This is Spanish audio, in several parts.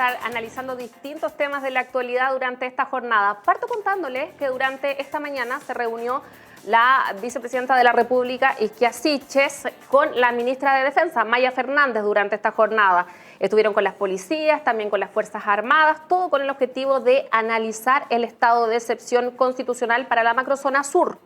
estar analizando distintos temas de la actualidad durante esta jornada. Parto contándoles que durante esta mañana se reunió la vicepresidenta de la República, Isquia Siches, con la ministra de Defensa, Maya Fernández, durante esta jornada. Estuvieron con las policías, también con las Fuerzas Armadas, todo con el objetivo de analizar el estado de excepción constitucional para la macrozona sur.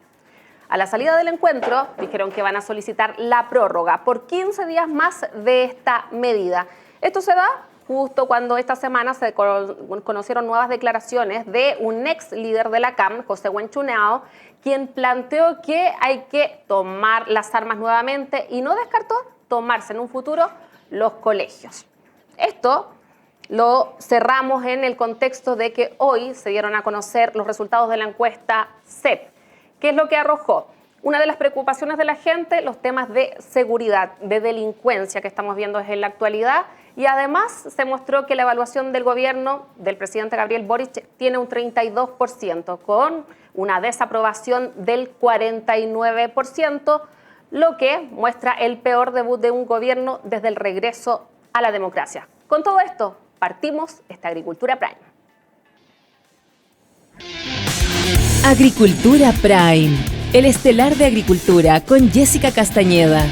A la salida del encuentro, dijeron que van a solicitar la prórroga por 15 días más de esta medida. Esto se da justo cuando esta semana se conocieron nuevas declaraciones de un ex líder de la CAM, José Huenchunao, quien planteó que hay que tomar las armas nuevamente y no descartó tomarse en un futuro los colegios. Esto lo cerramos en el contexto de que hoy se dieron a conocer los resultados de la encuesta CEP. ¿Qué es lo que arrojó? Una de las preocupaciones de la gente, los temas de seguridad, de delincuencia que estamos viendo en la actualidad, y además se mostró que la evaluación del gobierno del presidente Gabriel Boric tiene un 32%, con una desaprobación del 49%, lo que muestra el peor debut de un gobierno desde el regreso a la democracia. Con todo esto, partimos esta Agricultura Prime. Agricultura Prime, el estelar de agricultura con Jessica Castañeda.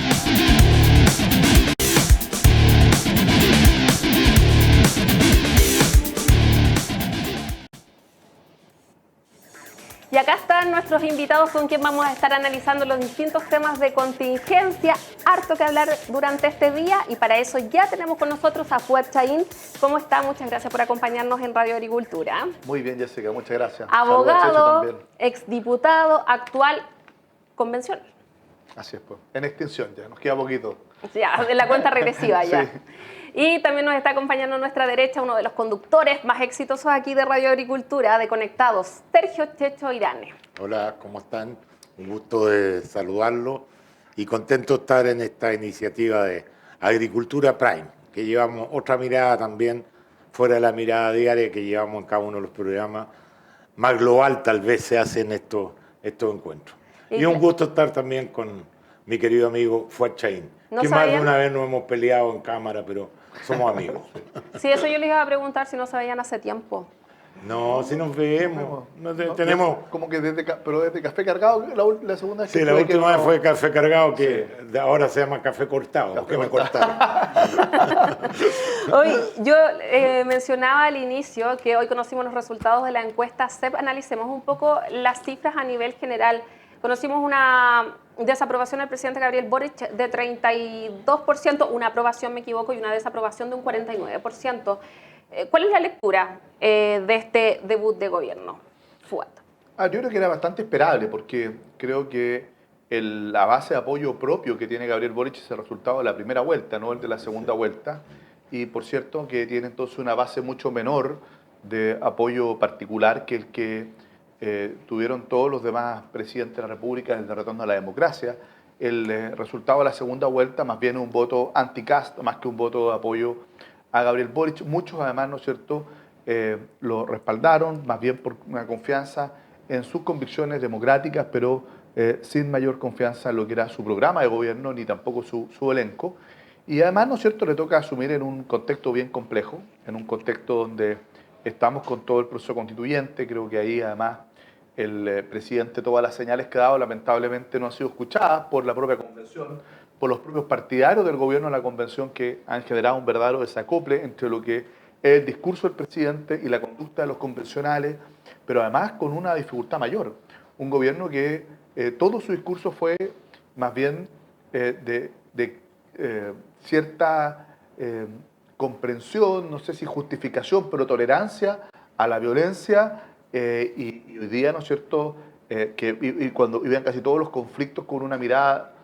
Y acá están nuestros invitados con quien vamos a estar analizando los distintos temas de contingencia, harto que hablar durante este día, y para eso ya tenemos con nosotros a Fuad Chahín. ¿Cómo está? Muchas gracias por acompañarnos en Radio Agricultura. Muy bien, Jessica, muchas gracias. Abogado, exdiputado, actual convencional. Así es, pues. En extinción ya, nos queda poquito. Ya, de la cuenta regresiva ya. Sí. Y también nos está acompañando a nuestra derecha uno de los conductores más exitosos aquí de Radio Agricultura, de Conectados, Sergio Checho Irane. Hola, ¿cómo están? Un gusto de saludarlos y contento de estar en esta iniciativa de Agricultura Prime, que llevamos otra mirada también, fuera de la mirada diaria que llevamos en cada uno de los programas. Más global tal vez se hacen estos encuentros. Y un gusto estar también con mi querido amigo Fuad Chahín, que más de una vez nos hemos peleado en cámara, pero somos amigos. Sí, eso yo les iba a preguntar si no se veían hace tiempo. No, si nos vemos. Tenemos... Como que desde Café Cargado, la segunda vez que sí, la última vez fue Café Cargado, que sí. Ahora se llama Café Cortado, porque me cortaron. Hoy yo mencionaba al inicio que hoy conocimos los resultados de la encuesta CEP. Analicemos un poco las cifras a nivel general. Conocimos una desaprobación del presidente Gabriel Boric de 32%, una aprobación, me equivoco, y una desaprobación de un 49%. ¿Cuál es la lectura de este debut de gobierno, Fuad? Yo creo que era bastante esperable, porque creo que la base de apoyo propio que tiene Gabriel Boric es el resultado de la primera vuelta, no el de la segunda vuelta. Y por cierto que tiene entonces una base mucho menor de apoyo particular que el que tuvieron todos los demás presidentes de la República desde el retorno a la democracia. El resultado de la segunda vuelta más bien un voto anti-Cast, más que un voto de apoyo a Gabriel Boric. Muchos además, ¿no es cierto?, lo respaldaron, más bien por una confianza en sus convicciones democráticas, pero sin mayor confianza en lo que era su programa de gobierno, ni tampoco su elenco. Y además, ¿no es cierto?, le toca asumir en un contexto bien complejo, en un contexto donde estamos con todo el proceso constituyente. Creo que ahí además el presidente, todas las señales que ha dado lamentablemente no han sido escuchadas por la propia convención, por los propios partidarios del gobierno de la convención, que han generado un verdadero desacople entre lo que es el discurso del presidente y la conducta de los convencionales, pero además con una dificultad mayor. Un gobierno que todo su discurso fue más bien de cierta comprensión, no sé si justificación, pero tolerancia a la violencia. Y hoy día, ¿no es cierto?, y cuando viven casi todos los conflictos con una mirada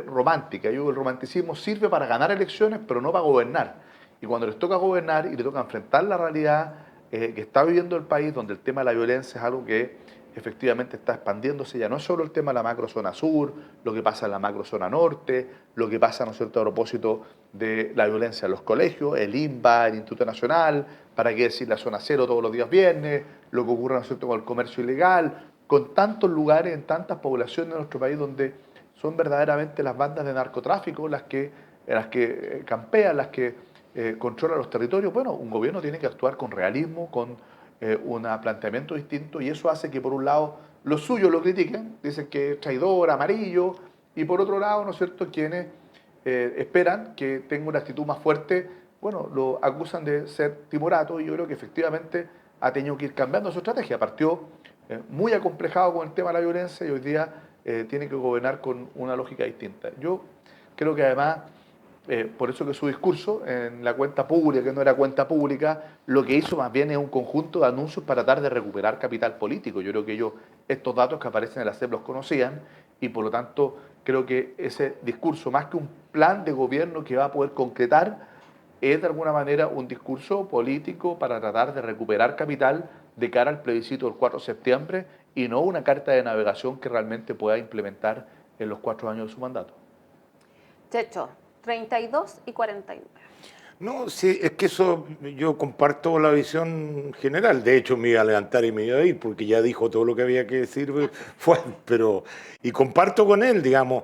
romántica. El romanticismo sirve para ganar elecciones, pero no para gobernar. Y cuando les toca gobernar y les toca enfrentar la realidad que está viviendo el país, donde el tema de la violencia es algo que efectivamente está expandiéndose, ya no es solo el tema de la macrozona sur, lo que pasa en la macrozona norte, lo que pasa, ¿no es cierto?, a propósito de la violencia en los colegios, el INBA, el Instituto Nacional, para qué decir la zona cero todos los días viernes, lo que ocurre, ¿no es cierto?, con el comercio ilegal, con tantos lugares, en tantas poblaciones de nuestro país donde son verdaderamente las bandas de narcotráfico las que campean, las que controla los territorios. Bueno, un gobierno tiene que actuar con realismo, con un planteamiento distinto, y eso hace que por un lado los suyos lo critiquen, dicen que es traidor, amarillo, y por otro lado, ¿no es cierto?, quienes esperan que tenga una actitud más fuerte, bueno, lo acusan de ser timorato, y yo creo que efectivamente ha tenido que ir cambiando su estrategia. Partió muy acomplejado con el tema de la violencia y hoy día tiene que gobernar con una lógica distinta. Yo creo que además, por eso que su discurso en la cuenta pública, que no era cuenta pública, lo que hizo más bien es un conjunto de anuncios para tratar de recuperar capital político. Yo creo que ellos, estos datos que aparecen en la CEP los conocían, y por lo tanto creo que ese discurso, más que un plan de gobierno que va a poder concretar, es de alguna manera un discurso político para tratar de recuperar capital de cara al plebiscito del 4 de septiembre y no una carta de navegación que realmente pueda implementar en los 4 años de su mandato. Checho, 32 y 49. No, sí, es que eso yo comparto la visión general. De hecho, me iba a levantar y me iba a ir porque ya dijo todo lo que había que decir. Y comparto con él, digamos,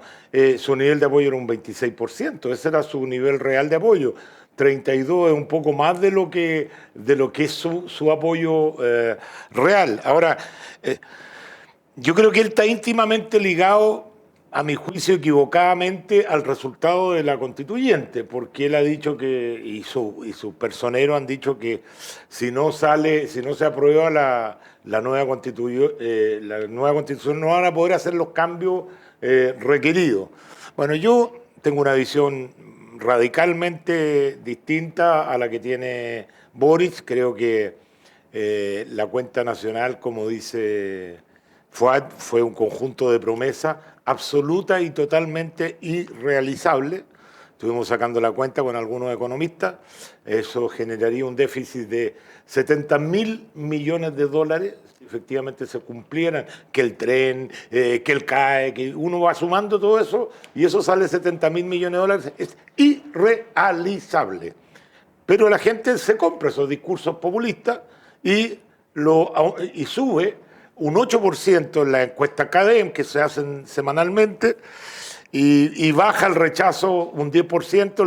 su nivel de apoyo era un 26%. Ese era su nivel real de apoyo. 32 es un poco más de lo que es su apoyo real. Ahora, yo creo que él está íntimamente ligado, a mi juicio equivocadamente, al resultado de la constituyente, porque él ha dicho que, y sus personeros han dicho que si no se aprueba la nueva constitución no van a poder hacer los cambios requeridos. Bueno, yo tengo una visión radicalmente distinta a la que tiene Boris. Creo que la cuenta nacional, como dice Fuad, fue un conjunto de promesas absoluta y totalmente irrealizable. Estuvimos sacando la cuenta con algunos economistas. Eso generaría un déficit de 70.000 millones de dólares. Si efectivamente se cumplieran, que el tren, que el CAE, que uno va sumando todo eso y eso sale 70.000 millones de dólares. Es irrealizable. Pero la gente se compra esos discursos populistas y sube un 8% en la encuesta CADEM, que se hacen semanalmente, y baja el rechazo un 10%,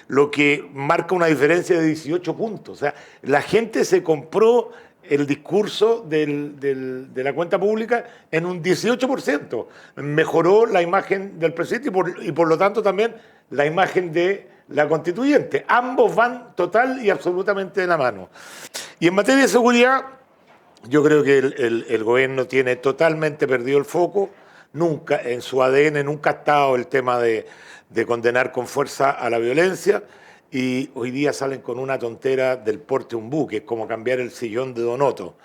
lo que marca una diferencia de 18 puntos. O sea, la gente se compró el discurso de la cuenta pública en un 18%. Mejoró la imagen del presidente y por lo tanto también la imagen de la constituyente. Ambos van total y absolutamente de la mano. Y en materia de seguridad, yo creo que el gobierno tiene totalmente perdido el foco. Nunca, en su ADN, nunca ha estado el tema de condenar con fuerza a la violencia, y hoy día salen con una tontera del porte de un buque, es como cambiar el sillón de Don Otto.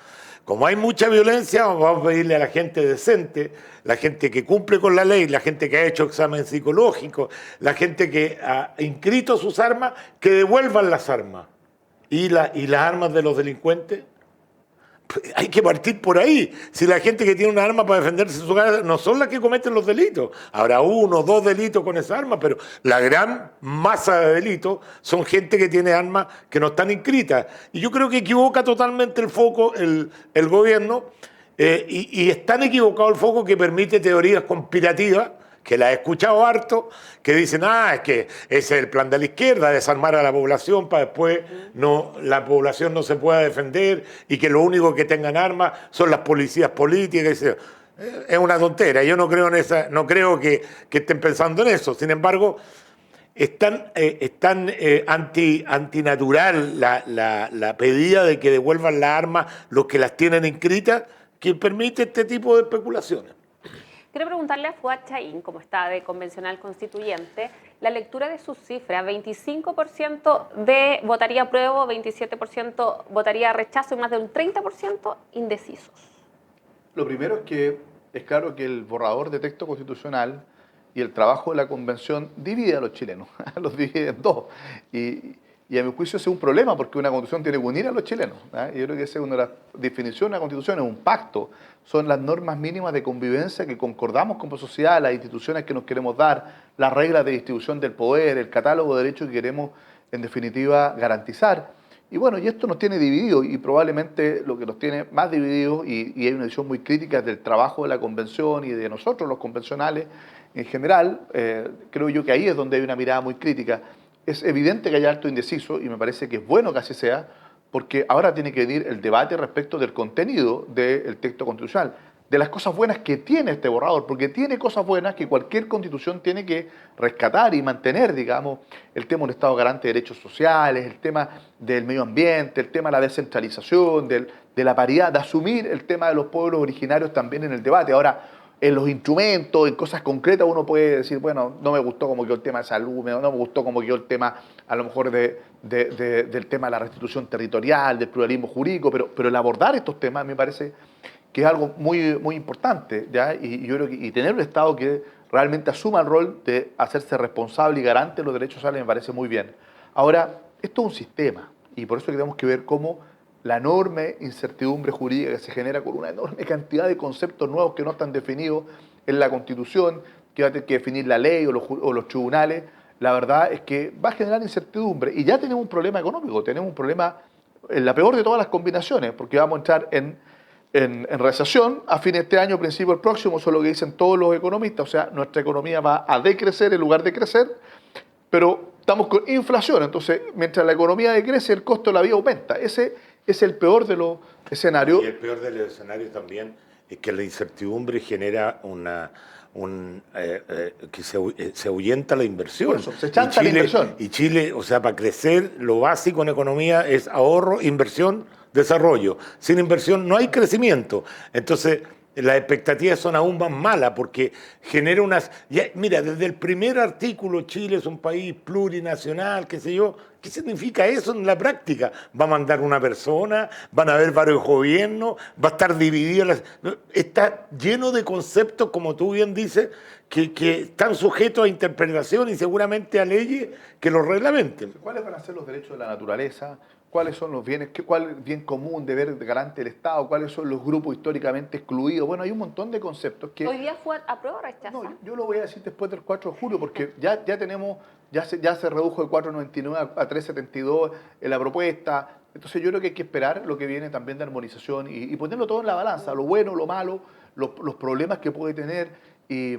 Como hay mucha violencia, vamos a pedirle a la gente decente, la gente que cumple con la ley, la gente que ha hecho examen psicológico, la gente que ha inscrito sus armas, que devuelvan las armas. ¿Y las armas de los delincuentes? Hay que partir por ahí. Si la gente que tiene una arma para defenderse en su casa no son las que cometen los delitos, habrá 1 o 2 delitos con esa arma, pero la gran masa de delitos son gente que tiene armas que no están inscritas. Y yo creo que equivoca totalmente el foco el gobierno, y es tan equivocado el foco que permite teorías conspirativas, que la he escuchado harto, que dicen, es que ese es el plan de la izquierda, desarmar a la población para después la población no se pueda defender y que lo único que tengan armas son las policías políticas. Es una tontera, yo no creo no creo que estén pensando en eso. Sin embargo, es tan antinatural la pedida de que devuelvan las armas los que las tienen inscritas, que permite este tipo de especulaciones. Quiero preguntarle a Fuad Chahín, como está de convencional constituyente, la lectura de sus cifras: 25% votaría apruebo, 27% votaría rechazo y más de un 30% indecisos. Lo primero es que es claro que el borrador de texto constitucional y el trabajo de la convención divide a los chilenos, los divide en dos. Y a mi juicio ese es un problema, porque una constitución tiene que unir a los chilenos. Y yo creo que esa es una de las definiciones de una constitución, es un pacto. Son las normas mínimas de convivencia que concordamos como sociedad, las instituciones que nos queremos dar, las reglas de distribución del poder, el catálogo de derechos que queremos, en definitiva, garantizar. Y bueno, y esto nos tiene divididos, y probablemente lo que nos tiene más divididos, y hay una visión muy crítica del trabajo de la convención y de nosotros, los convencionales en general, creo yo que ahí es donde hay una mirada muy crítica. es evidente que hay alto indeciso y me parece que es bueno que así sea, porque ahora tiene que venir el debate respecto del contenido del texto constitucional, de las cosas buenas que tiene este borrador, porque tiene cosas buenas que cualquier constitución tiene que rescatar y mantener, digamos, el tema de un Estado garante de derechos sociales, el tema del medio ambiente, el tema de la descentralización, de la paridad, de asumir el tema de los pueblos originarios también en el debate. Ahora, en los instrumentos, en cosas concretas, uno puede decir, bueno, no me gustó como quedó el tema de salud, no me gustó como quedó el tema, a lo mejor, del tema de la restitución territorial, del pluralismo jurídico, pero el abordar estos temas me parece que es algo muy, muy importante, ¿ya? Y yo creo que tener un Estado que realmente asuma el rol de hacerse responsable y garante de los derechos sociales me parece muy bien. Ahora, esto es un sistema, y por eso tenemos que ver cómo la enorme incertidumbre jurídica que se genera con una enorme cantidad de conceptos nuevos que no están definidos en la Constitución, que va a tener que definir la ley o los tribunales, la verdad es que va a generar incertidumbre. Y ya tenemos un problema económico, tenemos un problema, en la peor de todas las combinaciones, porque vamos a entrar en recesión a fin de este año, principio del próximo, eso es lo que dicen todos los economistas, o sea, nuestra economía va a decrecer en lugar de crecer, pero estamos con inflación, entonces mientras la economía decrece, el costo de la vida aumenta. Ese es el peor de los escenarios. Y el peor de los escenarios también es que la incertidumbre genera que se ahuyenta la inversión. Por eso, se chanta la inversión. Y Chile, o sea, para crecer, lo básico en economía es ahorro, inversión, desarrollo. Sin inversión no hay crecimiento. Entonces, las expectativas son aún más malas porque genera unas... mira, desde el primer artículo, Chile es un país plurinacional, qué sé yo. ¿Qué significa eso en la práctica? ¿Va a mandar una persona? ¿Van a haber varios gobiernos? ¿Va a estar dividida? Está lleno de conceptos, como tú bien dices, que están sujetos a interpretación y seguramente a leyes que los reglamenten. ¿Cuáles van a ser los derechos de la naturaleza? ¿Cuáles son los bienes? ¿Cuál es el bien común, deber garante del Estado? ¿Cuáles son los grupos históricamente excluidos? Bueno, hay un montón de conceptos que... ¿Hoy día fue aprueba o rechaza? No, yo lo voy a decir después del 4 de julio, porque ya tenemos, ya se redujo de 4,99 a 3,72 en la propuesta. Entonces yo creo que hay que esperar lo que viene también de armonización y ponerlo todo en la balanza, lo bueno, lo malo, los problemas que puede tener. Y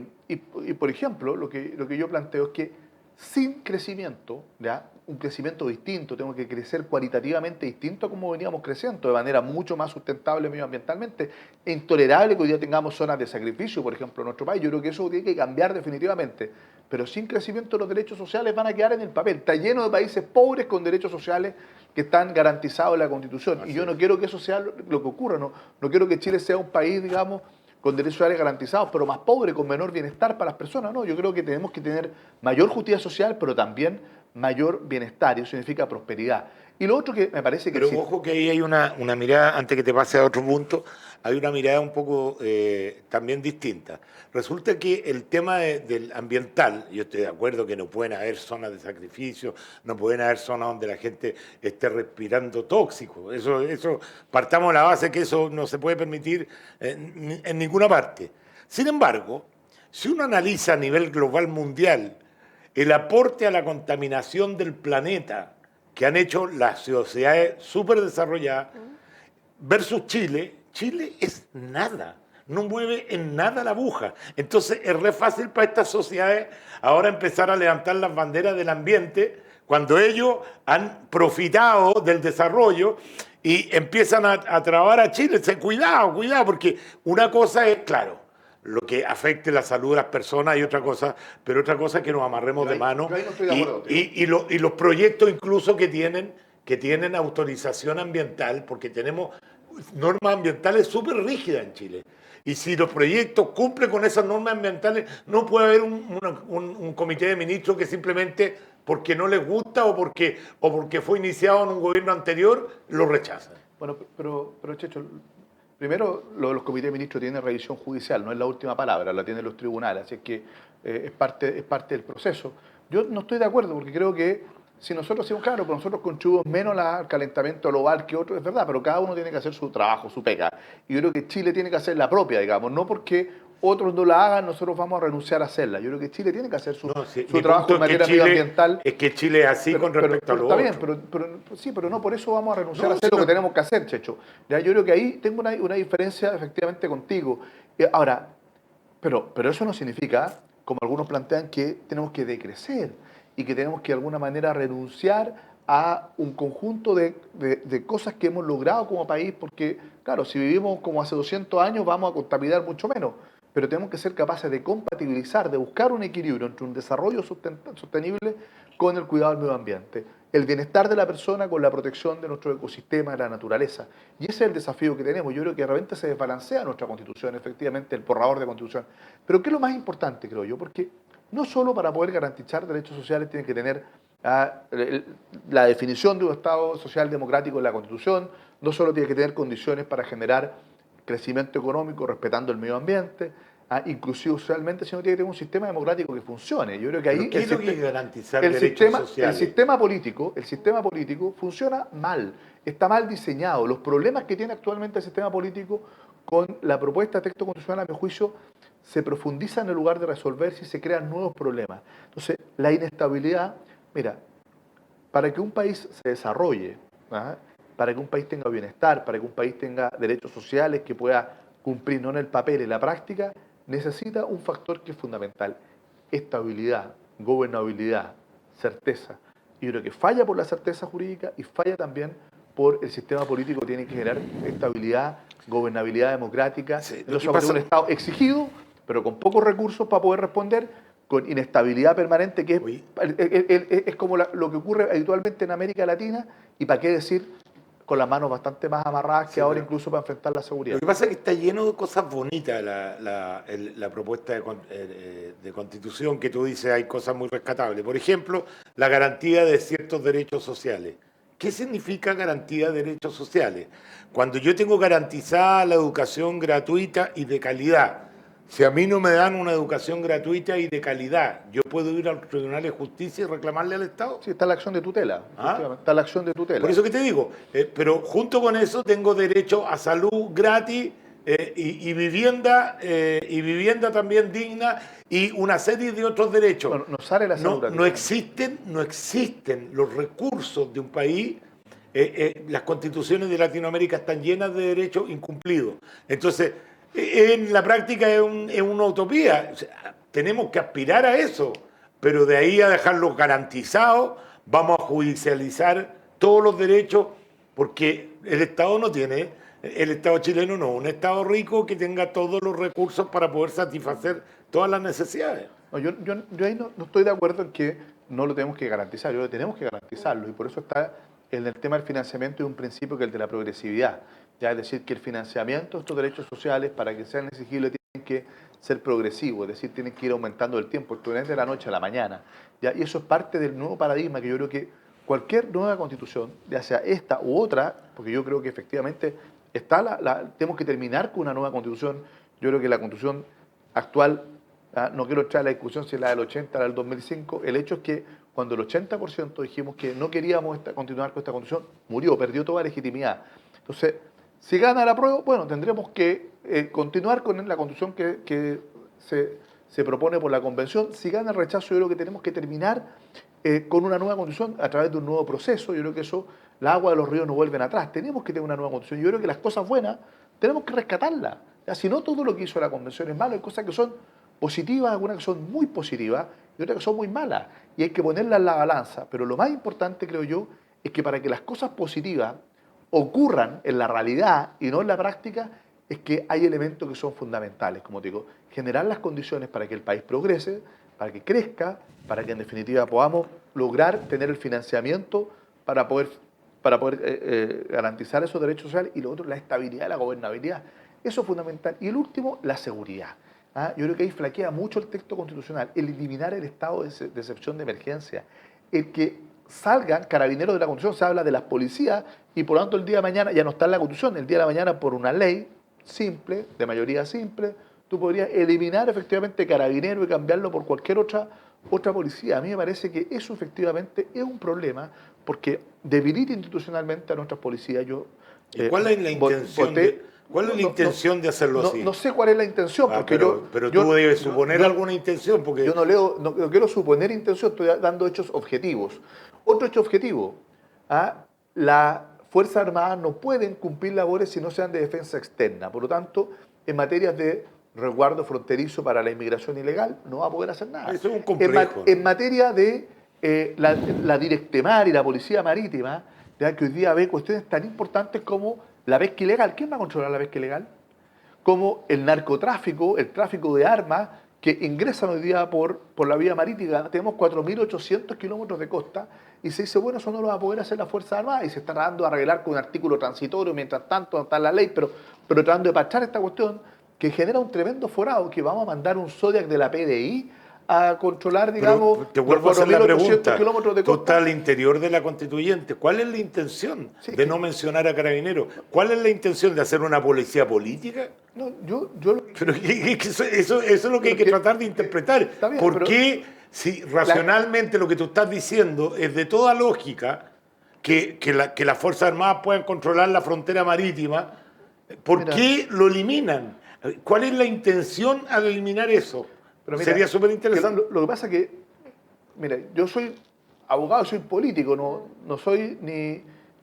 por ejemplo, lo que yo planteo es que sin crecimiento, ¿ya? Un crecimiento distinto, tenemos que crecer cualitativamente distinto a como veníamos creciendo, de manera mucho más sustentable medioambientalmente. Es intolerable que hoy día tengamos zonas de sacrificio, por ejemplo, en nuestro país. Yo creo que eso tiene que cambiar definitivamente. Pero sin crecimiento los derechos sociales van a quedar en el papel. Está lleno de países pobres con derechos sociales que están garantizados en la Constitución. Y yo no quiero que eso sea lo que ocurra. No quiero que Chile sea un país, digamos, con derechos sociales garantizados, pero más pobre, con menor bienestar para las personas. No, yo creo que tenemos que tener mayor justicia social, pero también mayor bienestar, y eso significa prosperidad. Y lo otro que me parece que... Pero ojo que ahí hay una mirada, antes que te pase a otro punto, hay una mirada un poco también distinta. Resulta que el tema del ambiental, yo estoy de acuerdo que no pueden haber zonas de sacrificio, no pueden haber zonas donde la gente esté respirando tóxico. Eso partamos de la base que eso no se puede permitir en ninguna parte. Sin embargo, si uno analiza a nivel global mundial el aporte a la contaminación del planeta que han hecho las sociedades súper desarrolladas versus Chile, Chile es nada, no mueve en nada la aguja. Entonces es re fácil para estas sociedades ahora empezar a levantar las banderas del ambiente cuando ellos han profitado del desarrollo y empiezan a trabar a Chile. Cuidado, porque una cosa es, claro, lo que afecte la salud de las personas pero otra cosa es que nos amarremos de mano y los proyectos incluso que tienen autorización ambiental, porque tenemos normas ambientales súper rígidas en Chile. Y si los proyectos cumplen con esas normas ambientales, no puede haber un comité de ministros que simplemente porque no les gusta o porque fue iniciado en un gobierno anterior, lo rechazan. Bueno, pero Checho, primero, los comités de ministros tienen revisión judicial, no es la última palabra, la tienen los tribunales, así que es parte del proceso. Yo no estoy de acuerdo porque creo que si nosotros hacemos claro, pero nosotros contribuimos menos al calentamiento global que otros, es verdad, pero cada uno tiene que hacer su trabajo, su pega. Y yo creo que Chile tiene que hacer la propia, digamos, no porque otros no la hagan, nosotros vamos a renunciar a hacerla. Yo creo que Chile tiene que hacer su trabajo en materia medioambital. Es que Chile es así con respecto a lo otro. Está bien, pero no por eso vamos a renunciar a hacer lo que tenemos que hacer, Checho. Ya, yo creo que ahí tengo una diferencia efectivamente contigo. Ahora, pero eso no significa, como algunos plantean, que tenemos que decrecer. y que tenemos que de alguna manera renunciar a un conjunto de cosas que hemos logrado como país, porque, claro, si vivimos como hace 200 años vamos a contaminar mucho menos, pero tenemos que ser capaces de compatibilizar, de buscar un equilibrio entre un desarrollo sostenible con el cuidado del medio ambiente, el bienestar de la persona con la protección de nuestro ecosistema, de la naturaleza. Y ese es el desafío que tenemos. Yo creo que de repente se desbalancea nuestra Constitución, efectivamente, el borrador de Constitución. Pero ¿qué es lo más importante, creo yo? Porque no solo para poder garantizar derechos sociales tienen que tener la definición de un Estado social democrático en la Constitución, no solo tiene que tener condiciones para generar crecimiento económico respetando el medio ambiente, inclusivo socialmente, sino tiene que tener un sistema democrático que funcione. Yo creo que ahí ¿Qué es lo que hay que garantizar derechos sociales? El sistema político funciona mal, está mal diseñado. Los problemas que tiene actualmente el sistema político con la propuesta de texto constitucional, a mi juicio, se profundizan en lugar de resolverse y se crean nuevos problemas. Entonces, la inestabilidad, mira, para que un país se desarrolle, para que un país tenga bienestar, para que un país tenga derechos sociales que pueda cumplir no en el papel, en la práctica, necesita un factor que es fundamental: estabilidad, gobernabilidad, certeza. Y creo que falla por la certeza jurídica y falla también por el sistema político que tiene que generar estabilidad, gobernabilidad democrática. Sí, Entonces vamos a tener un Estado exigido, pero con pocos recursos para poder responder, con inestabilidad permanente, que es como lo que ocurre habitualmente en América Latina, y para qué decir, con las manos bastante más amarradas que ahora incluso para enfrentar la seguridad. Lo que pasa es que está lleno de cosas bonitas la propuesta de Constitución, que tú dices hay cosas muy rescatables. Por ejemplo, la garantía de ciertos derechos sociales. ¿Qué significa garantía de derechos sociales? Cuando yo tengo garantizada la educación gratuita y de calidad. Si a mí no me dan una educación gratuita y de calidad, ¿yo puedo ir al Tribunal de Justicia y reclamarle al Estado? Sí, está la acción de tutela. Está la acción de tutela. Por eso que te digo, pero junto con eso tengo derecho a salud gratis y vivienda también digna y una serie de otros derechos. No sale la salud gratis. No existen los recursos de un país. Las constituciones de Latinoamérica están llenas de derechos incumplidos. Entonces, en la práctica es una utopía. O sea, tenemos que aspirar a eso, pero de ahí a dejarlos garantizados, vamos a judicializar todos los derechos, porque el Estado no tiene, el Estado chileno no, un Estado rico que tenga todos los recursos para poder satisfacer todas las necesidades. No, yo ahí no estoy de acuerdo en que no lo tenemos que garantizar, yo lo tenemos que garantizarlo, y por eso está en el tema del financiamiento y un principio que es el de la progresividad. Ya, es decir, que el financiamiento de estos derechos sociales, para que sean exigibles, tienen que ser progresivos, es decir, tienen que ir aumentando el tiempo, esto no es de la noche a la mañana. ¿Ya? Y eso es parte del nuevo paradigma que yo creo que cualquier nueva constitución, ya sea esta u otra, porque yo creo que efectivamente tenemos que terminar con una nueva constitución. Yo creo que la constitución actual, no quiero entrar a la discusión si es la del 80 o la del 2005, el hecho es que cuando el 80% dijimos que no queríamos continuar con esta constitución, murió, perdió toda legitimidad. Entonces, si gana la apruebo, bueno, tendremos que continuar con la constitución que se propone por la convención. Si gana el rechazo, yo creo que tenemos que terminar con una nueva constitución a través de un nuevo proceso. Yo creo que eso, la agua de los ríos no vuelven atrás. Tenemos que tener una nueva constitución. Yo creo que las cosas buenas tenemos que rescatarlas. Si no todo lo que hizo la convención es malo, hay cosas que son positivas, algunas que son muy positivas y otras que son muy malas. Y hay que ponerlas en la balanza. Pero lo más importante, creo yo, es que para que las cosas positivas ocurran en la realidad y no en la práctica, es que hay elementos que son fundamentales, como te digo, generar las condiciones para que el país progrese, para que crezca, para que en definitiva podamos lograr tener el financiamiento para poder garantizar esos derechos sociales, y lo otro, la estabilidad y la gobernabilidad. Eso es fundamental. Y el último, la seguridad. Yo creo que ahí flaquea mucho el texto constitucional, el eliminar el estado de excepción de emergencia, el que salgan carabineros de la Constitución. Se habla de las policías y por lo tanto el día de mañana ya no está en la Constitución. El día de mañana, por una ley simple, de mayoría simple, tú podrías eliminar efectivamente carabineros y cambiarlo por cualquier otra policía. A mí me parece que eso efectivamente es un problema porque debilita institucionalmente a nuestras policías. ¿Y cuál es la intención? ¿Cuál es la intención de hacerlo así? No sé cuál es la intención, porque pero tú debes suponer alguna intención, porque yo no quiero suponer intención, estoy dando hechos objetivos. Otro hecho objetivo: las Fuerzas Armadas no pueden cumplir labores si no sean de defensa externa. Por lo tanto, en materias de resguardo fronterizo para la inmigración ilegal, no va a poder hacer nada. Eso es un complejo. En materia de la Directemar y la Policía Marítima, ya que hoy día ve cuestiones tan importantes como la pesca ilegal. ¿Quién va a controlar la pesca ilegal? Como el narcotráfico, el tráfico de armas que ingresan hoy día por la vía marítima. Tenemos 4.800 kilómetros de costa y se dice, bueno, eso no lo va a poder hacer la Fuerza Armada y se está tratando de arreglar con un artículo transitorio, mientras tanto no está en la ley, pero tratando de pachar esta cuestión que genera un tremendo forado, que vamos a mandar un Zodiac de la PDI a controlar, digamos, pero te vuelvo a hacer la pregunta. kilómetros de Tú costa. estás al interior de la Constituyente. ¿Cuál es la intención Sí, de no mencionar a Carabineros? ¿Cuál es la intención de hacer una policía política? No, yo lo que- Pero eso es lo que hay que tratar de interpretar. Está bien, ¿Por pero- qué, si racionalmente lo que tú estás diciendo es de toda lógica, que las Fuerzas Armadas puedan controlar la frontera marítima, ¿por Mira. qué lo eliminan? ¿Cuál es la intención al eliminar eso? Pero mira, Sería súper que interesante. lo que pasa es que, mira, yo soy abogado, soy político, no soy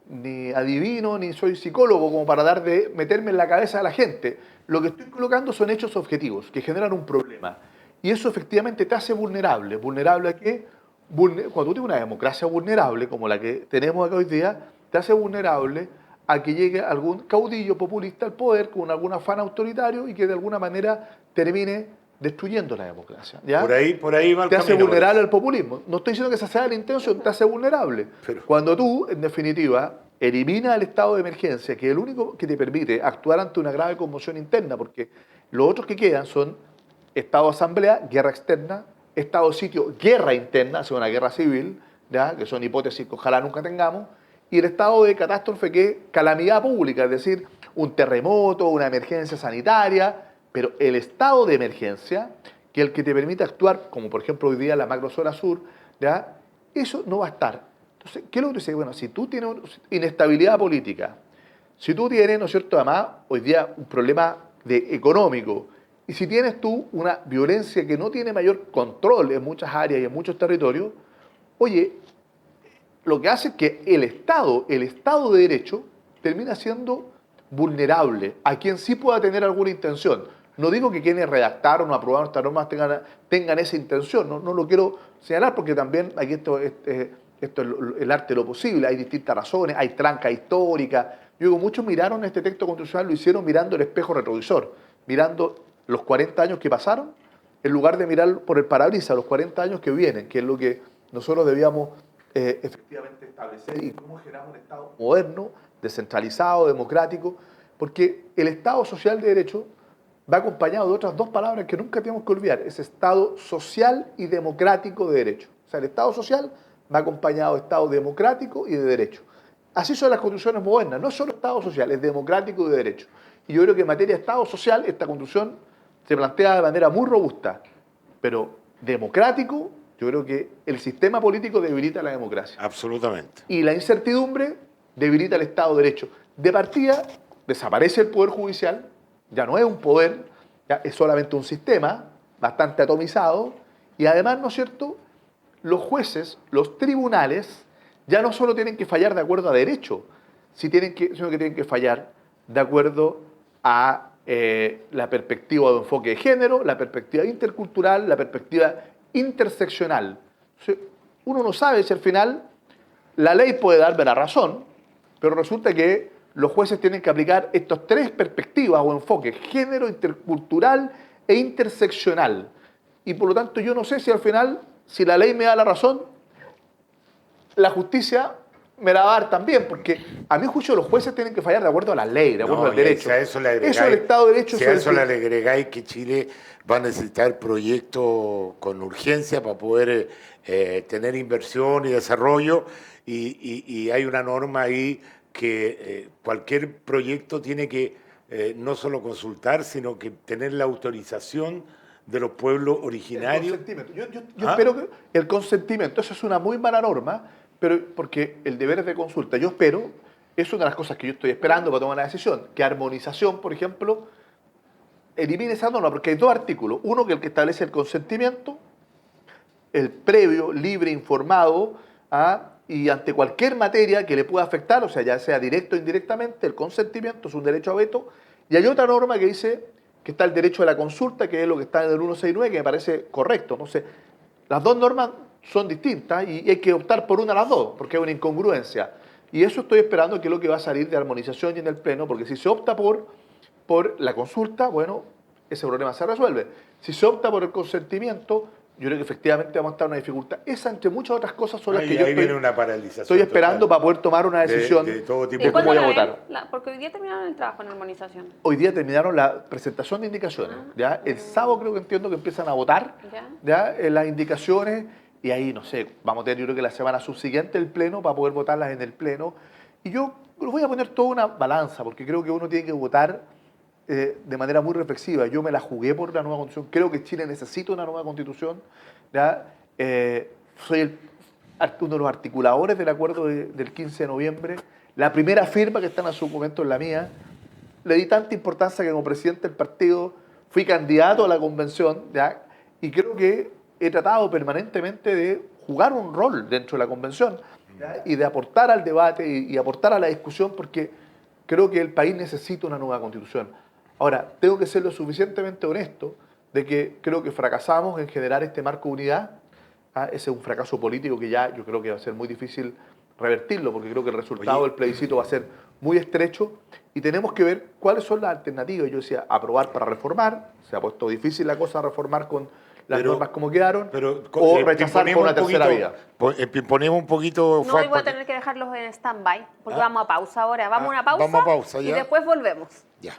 ni adivino, ni soy psicólogo como para meterme en la cabeza de la gente. Lo que estoy colocando son hechos objetivos que generan un problema. Y eso efectivamente te hace vulnerable. ¿Vulnerable a qué? Cuando tú tienes una democracia vulnerable, como la que tenemos acá hoy día, te hace vulnerable a que llegue algún caudillo populista al poder con algún afán autoritario y que de alguna manera termine destruyendo la democracia. ¿ya? Por ahí va el Te hace camino, vulnerable parece. al populismo. No estoy diciendo que esa sea la intención, te hace vulnerable. Pero- Cuando tú, en definitiva, eliminas el estado de emergencia, que es el único que te permite actuar ante una grave conmoción interna, porque los otros que quedan son estado de asamblea, guerra externa, estado de sitio, guerra interna, o sea, una guerra civil, ¿ya? Que son hipótesis que ojalá nunca tengamos, y el estado de catástrofe, que es calamidad pública, es decir, un terremoto, una emergencia sanitaria, pero el estado de emergencia, que es el que te permite actuar, como por ejemplo hoy día la macrozona sur, ¿ya? Eso no va a estar. Entonces, ¿qué es lo que tú dices? Bueno, si tú tienes inestabilidad política, si tú tienes, ¿no es cierto?, además, hoy día un problema económico, y si tienes tú una violencia que no tiene mayor control en muchas áreas y en muchos territorios, oye, lo que hace es que el Estado de Derecho, termina siendo vulnerable a quien sí pueda tener alguna intención. No digo que quienes redactaron o aprobaron estas normas tengan esa intención, no lo quiero señalar porque también aquí esto es el arte de lo posible, hay distintas razones, hay tranca histórica. Yo digo, muchos miraron este texto constitucional, lo hicieron mirando el espejo retrovisor, mirando los 40 años que pasaron, en lugar de mirar por el parabrisas los 40 años que vienen, que es lo que nosotros debíamos efectivamente establecer y cómo generamos un Estado moderno, descentralizado, democrático, porque el Estado social de derecho va acompañado de otras dos palabras que nunca tenemos que olvidar, es Estado social y democrático de derecho. O sea, el Estado social va acompañado de Estado democrático y de derecho. Así son las constituciones modernas, no es solo Estado social, es democrático y de derecho. Y yo creo que en materia de Estado social, esta constitución se plantea de manera muy robusta, pero democrático, yo creo que el sistema político debilita la democracia. Absolutamente. Y la incertidumbre debilita el Estado de Derecho. De partida, desaparece el Poder Judicial, ya no es un poder, ya es solamente un sistema bastante atomizado, y además, ¿no es cierto?, los jueces, los tribunales, ya no solo tienen que fallar de acuerdo a derecho, sino que tienen que fallar de acuerdo a la perspectiva de enfoque de género, la perspectiva intercultural, la perspectiva interseccional. Entonces, uno no sabe si al final la ley puede darme la razón, pero resulta que los jueces tienen que aplicar estas tres perspectivas o enfoques, género, intercultural e interseccional. Y por lo tanto yo no sé si al final, si la ley me da la razón, la justicia me la va a dar también, porque a mi juicio los jueces tienen que fallar de acuerdo a la ley, de acuerdo al derecho. Si a eso le agregáis, eso el Estado de Derecho. si a eso le agregáis que Chile va a necesitar proyectos con urgencia para poder tener inversión y desarrollo, y hay una norma ahí que cualquier proyecto tiene que no solo consultar, sino que tener la autorización de los pueblos originarios. El consentimiento. Yo espero que el consentimiento, eso es una muy mala norma, pero porque el deber es de consulta. Yo espero, es una de las cosas que yo estoy esperando para tomar la decisión, que armonización, por ejemplo, elimine esa norma, porque hay dos artículos. Uno que es el que establece el consentimiento, el previo, libre, informado, y ante cualquier materia que le pueda afectar, o sea, ya sea directo o indirectamente, el consentimiento es un derecho a veto. Y hay otra norma que dice que está el derecho a la consulta, que es lo que está en el 169, que me parece correcto. Entonces, las dos normas son distintas y hay que optar por una de las dos, porque hay una incongruencia. Y eso estoy esperando que es lo que va a salir de armonización y en el Pleno, porque si se opta por la consulta, bueno, ese problema se resuelve. Si se opta por el consentimiento, yo creo que efectivamente vamos a estar en una dificultad. Esa, entre muchas otras cosas, son las que yo viene una paralización estoy esperando para poder tomar una decisión de todo tipo de cómo voy a votar. Porque hoy día terminaron el trabajo en armonización. Hoy día terminaron la presentación de indicaciones. ¿Ya? El sábado creo que entiendo que empiezan a votar ¿ya? Las indicaciones y ahí, no sé, vamos a tener yo creo que la semana subsiguiente el Pleno para poder votarlas en el Pleno. Y yo voy a poner toda una balanza porque creo que uno tiene que votar de manera muy reflexiva. Yo me la jugué por la nueva Constitución. Creo que Chile necesita una nueva Constitución. ¿Ya? Soy uno de los articuladores del acuerdo del 15 de noviembre. La primera firma que está en su documento es la mía. Le di tanta importancia que como presidente del partido fui candidato a la convención, ¿ya? Y creo que he tratado permanentemente de jugar un rol dentro de la convención, ¿ya? Y de aportar al debate y aportar a la discusión porque creo que el país necesita una nueva Constitución. Ahora, tengo que ser lo suficientemente honesto de que creo que fracasamos en generar este marco de unidad. Ese es un fracaso político que ya yo creo que va a ser muy difícil revertirlo, porque creo que el resultado del plebiscito va a ser muy estrecho y tenemos que ver cuáles son las alternativas. Yo decía, aprobar para reformar, se ha puesto difícil la cosa reformar con las normas como quedaron, o rechazar por una tercera vía. Pimponemos un poquito. No, hoy voy a tener que dejarlos en stand-by, porque vamos a pausa ahora. Vamos a una pausa, vamos a pausa y después volvemos. Ya.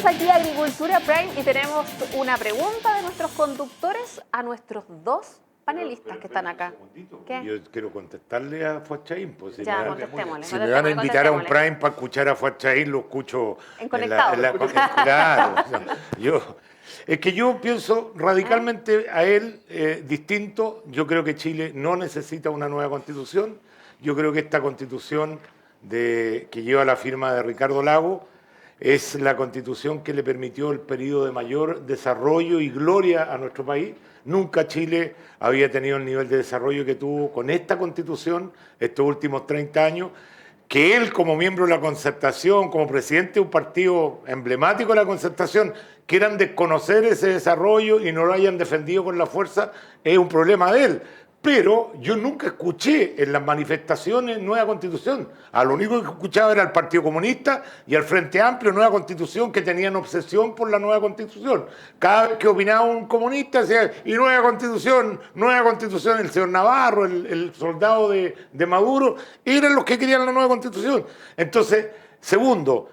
Aquí a Agricultura Prime y tenemos una pregunta de nuestros conductores a nuestros dos panelistas que están acá. ¿Qué? Yo quiero contestarle a Fuad-Chaín. Pues, ya, contestémosle. Si me van a invitar a un Prime para escuchar a Fuad-Chaín, lo escucho en Conectado. Claro. Es que yo pienso radicalmente a él distinto. Yo creo que Chile no necesita una nueva constitución. Yo creo que esta constitución que lleva la firma de Ricardo Lagos es la constitución que le permitió el periodo de mayor desarrollo y gloria a nuestro país. Nunca Chile había tenido el nivel de desarrollo que tuvo con esta constitución estos últimos 30 años, que él como miembro de la Concertación, como presidente de un partido emblemático de la Concertación, quieran desconocer ese desarrollo y no lo hayan defendido con la fuerza, es un problema de él. Pero yo nunca escuché en las manifestaciones nueva constitución. A lo único que escuchaba era el Partido Comunista y el Frente Amplio, nueva constitución, que tenían obsesión por la nueva constitución. Cada vez que opinaba un comunista decía, y nueva constitución, el señor Navarro, el soldado de Maduro, eran los que querían la nueva constitución. Entonces, segundo,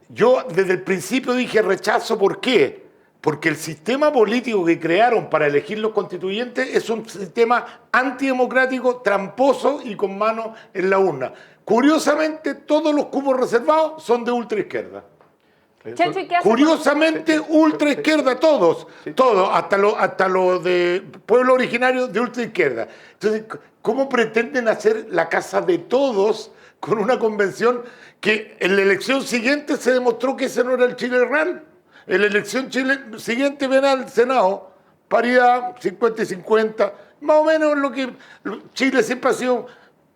yo desde el principio dije rechazo, ¿por qué? Porque el sistema político que crearon para elegir los constituyentes es un sistema antidemocrático, tramposo y con manos en la urna. Curiosamente, todos los cupos reservados son de ultraizquierda. Checho, ¿y qué hace Curiosamente, ultraizquierda, todos, hasta los de pueblo originario de ultraizquierda. Entonces, ¿cómo pretenden hacer la casa de todos con una convención que en la elección siguiente se demostró que ese no era el Chile real? En la elección siguiente ven al Senado, paridad 50 y 50, más o menos lo que Chile siempre ha sido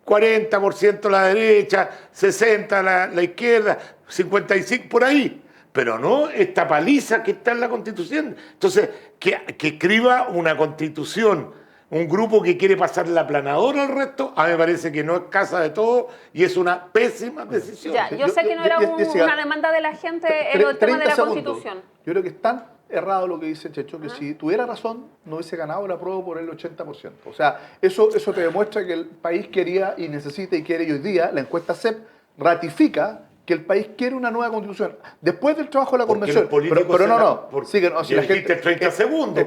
40% la derecha, 60% la izquierda, 55% por ahí. Pero no esta paliza que está en la Constitución. Entonces, que escriba una Constitución un grupo que quiere pasar la planadora al resto, a mí me parece que no es casa de todo y es una pésima decisión. Ya, yo sé que no era una demanda de la gente el tema de la Constitución. Yo creo que es tan errado lo que dice Checho que si tuviera razón no hubiese ganado la prueba por el 80%. O sea, eso te demuestra que el país quería y necesita y quiere, y hoy día la encuesta CEP ratifica que el país quiere una nueva constitución. Después del trabajo de la convención. Pero no. Sí, que no, si la gente, 30 segundos.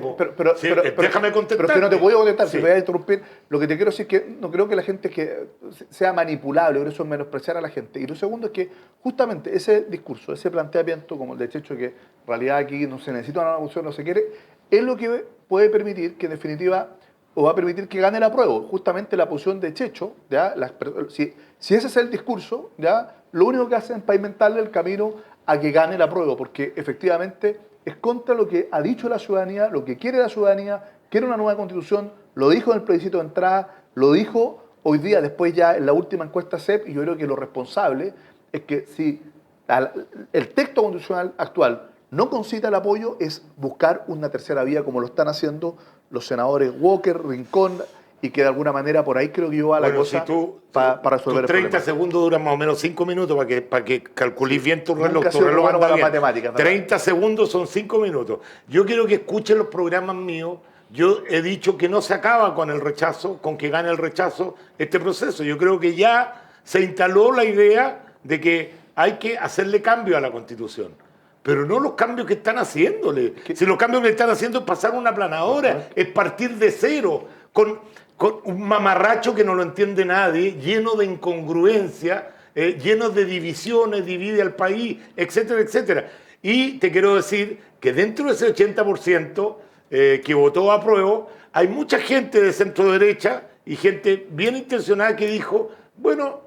Déjame contestar. Pero es que no te puedo contestar, si me voy a interrumpir. Lo que te quiero decir es que no creo que la gente que sea manipulable, por eso es menospreciar a la gente. Y lo segundo es que justamente ese discurso, ese planteamiento, como el de Checho, que en realidad aquí no se necesita una nueva constitución, no se quiere, es lo que puede permitir que en definitiva, o va a permitir que gane el apruebo. Justamente la posición de Checho, ¿ya? Si ese es el discurso, ¿ya? Lo único que hacen es pavimentarle el camino a que gane el apruebo, porque efectivamente es contra lo que ha dicho la ciudadanía, lo que quiere la ciudadanía, quiere una nueva constitución, lo dijo en el plebiscito de entrada, lo dijo hoy día, después ya en la última encuesta CEP, y yo creo que lo responsable es que si el texto constitucional actual no concita el apoyo, es buscar una tercera vía, como lo están haciendo los senadores Walker, Rincón, y que de alguna manera por ahí creo que yo va la cosa para resolver el problema. 30 segundos duran más o menos 5 minutos para que calculís bien tu reloj. Tu reloj anda bien. Matemáticas, 30 segundos son 5 minutos. Yo quiero que escuchen los programas míos. Yo he dicho que no se acaba con el rechazo, con que gane el rechazo este proceso. Yo creo que ya se instaló la idea de que hay que hacerle cambio a la Constitución. Pero no los cambios que están haciéndole. Si los cambios que están haciendo es pasar una planadora, es partir de cero, con un mamarracho que no lo entiende nadie, lleno de incongruencia, lleno de divisiones, divide al país, etcétera, etcétera. Y te quiero decir que dentro de ese 80% que votó a apruebo, hay mucha gente de centro derecha y gente bien intencionada que dijo, bueno,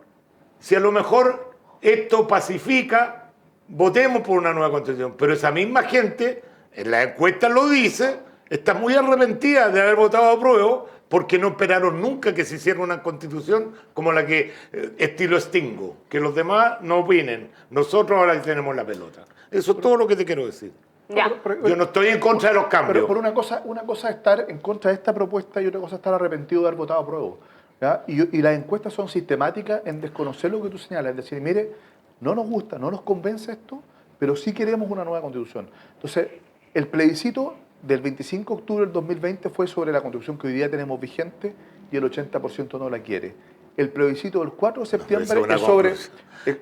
si a lo mejor esto pacifica, votemos por una nueva constitución. Pero esa misma gente, en la encuesta lo dice, está muy arrepentida de haber votado a apruebo porque no esperaron nunca que se hiciera una constitución como la que estilo Stingo, que los demás no opinen. Nosotros ahora tenemos la pelota. Eso es todo lo que te quiero decir. Ya. Yo no estoy en contra de los cambios. Pero por una cosa es estar en contra de esta propuesta y otra cosa es estar arrepentido de haber votado a apruebo. ¿Ya? Y las encuestas son sistemáticas en desconocer lo que tú señalas, es decir, mire, no nos gusta, no nos convence esto, pero sí queremos una nueva constitución. Entonces, el plebiscito del 25 de octubre del 2020 fue sobre la constitución que hoy día tenemos vigente y el 80% no la quiere. El plebiscito del 4 de septiembre es sobre...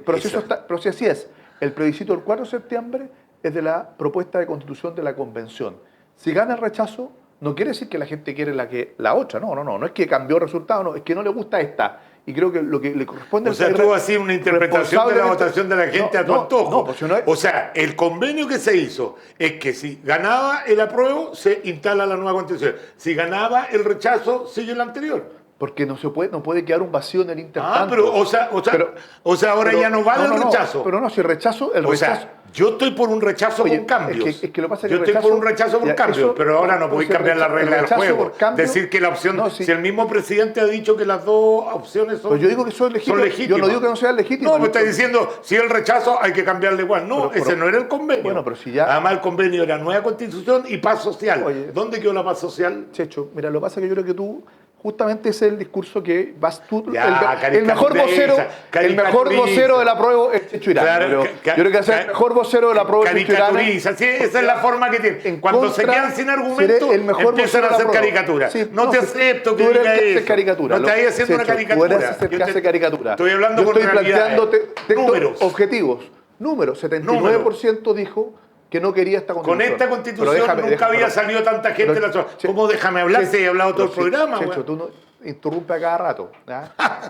Pero si así es, el plebiscito del 4 de septiembre es de la propuesta de constitución de la convención. Si gana el rechazo, no quiere decir que la gente quiere la otra, no es que cambió el resultado, no, es que no le gusta esta. Y creo que lo que le corresponde... O sea, tú hacías una interpretación de la votación de la gente a tu antojo. O sea, el convenio que se hizo es que si ganaba el apruebo, se instala la nueva constitución. Si ganaba el rechazo, sigue la anterior. Porque no puede quedar un vacío en el intertanto. O sea, ahora ya no vale el rechazo. Pero no, si el rechazo... Yo estoy por un rechazo con cambios. Es que lo pasa yo estoy por un rechazo con cambios, pero ahora no podéis cambiar la regla del juego. Decir que la opción... Si el mismo presidente ha dicho que las dos opciones son... Pero yo digo que son legítimas. Yo no digo que no sean legítimas. No, me está diciendo, si el rechazo hay que cambiarle igual. No, ese no era el convenio. Bueno, pero si ya... Además el convenio era nueva constitución y paz social. ¿Dónde quedó la paz social? Checho, mira, lo que pasa es que yo creo que tú Justamente ese es el discurso que vas tú, Ya, el mejor vocero del apruebo es Checho Irán. Claro, yo creo que el mejor vocero del apruebo es Checho Irán. Caricaturiza, sí, esa es la forma que tiene. Cuando se quedan sin argumentos, empiezan a hacer caricaturas. Sí, no te acepto que tú eres diga el que hace eso. caricatura. No te estás haciendo una caricatura. Tú eres el que hace caricatura. Estoy hablando yo con estoy planteando números. objetivos. Números. 79% dijo que no quería esta constitución. Con esta constitución nunca había salido tanta gente de la zona. ¿Cómo déjame hablar si he hablado todo el programa? Checho, tú no interrumpe a cada rato.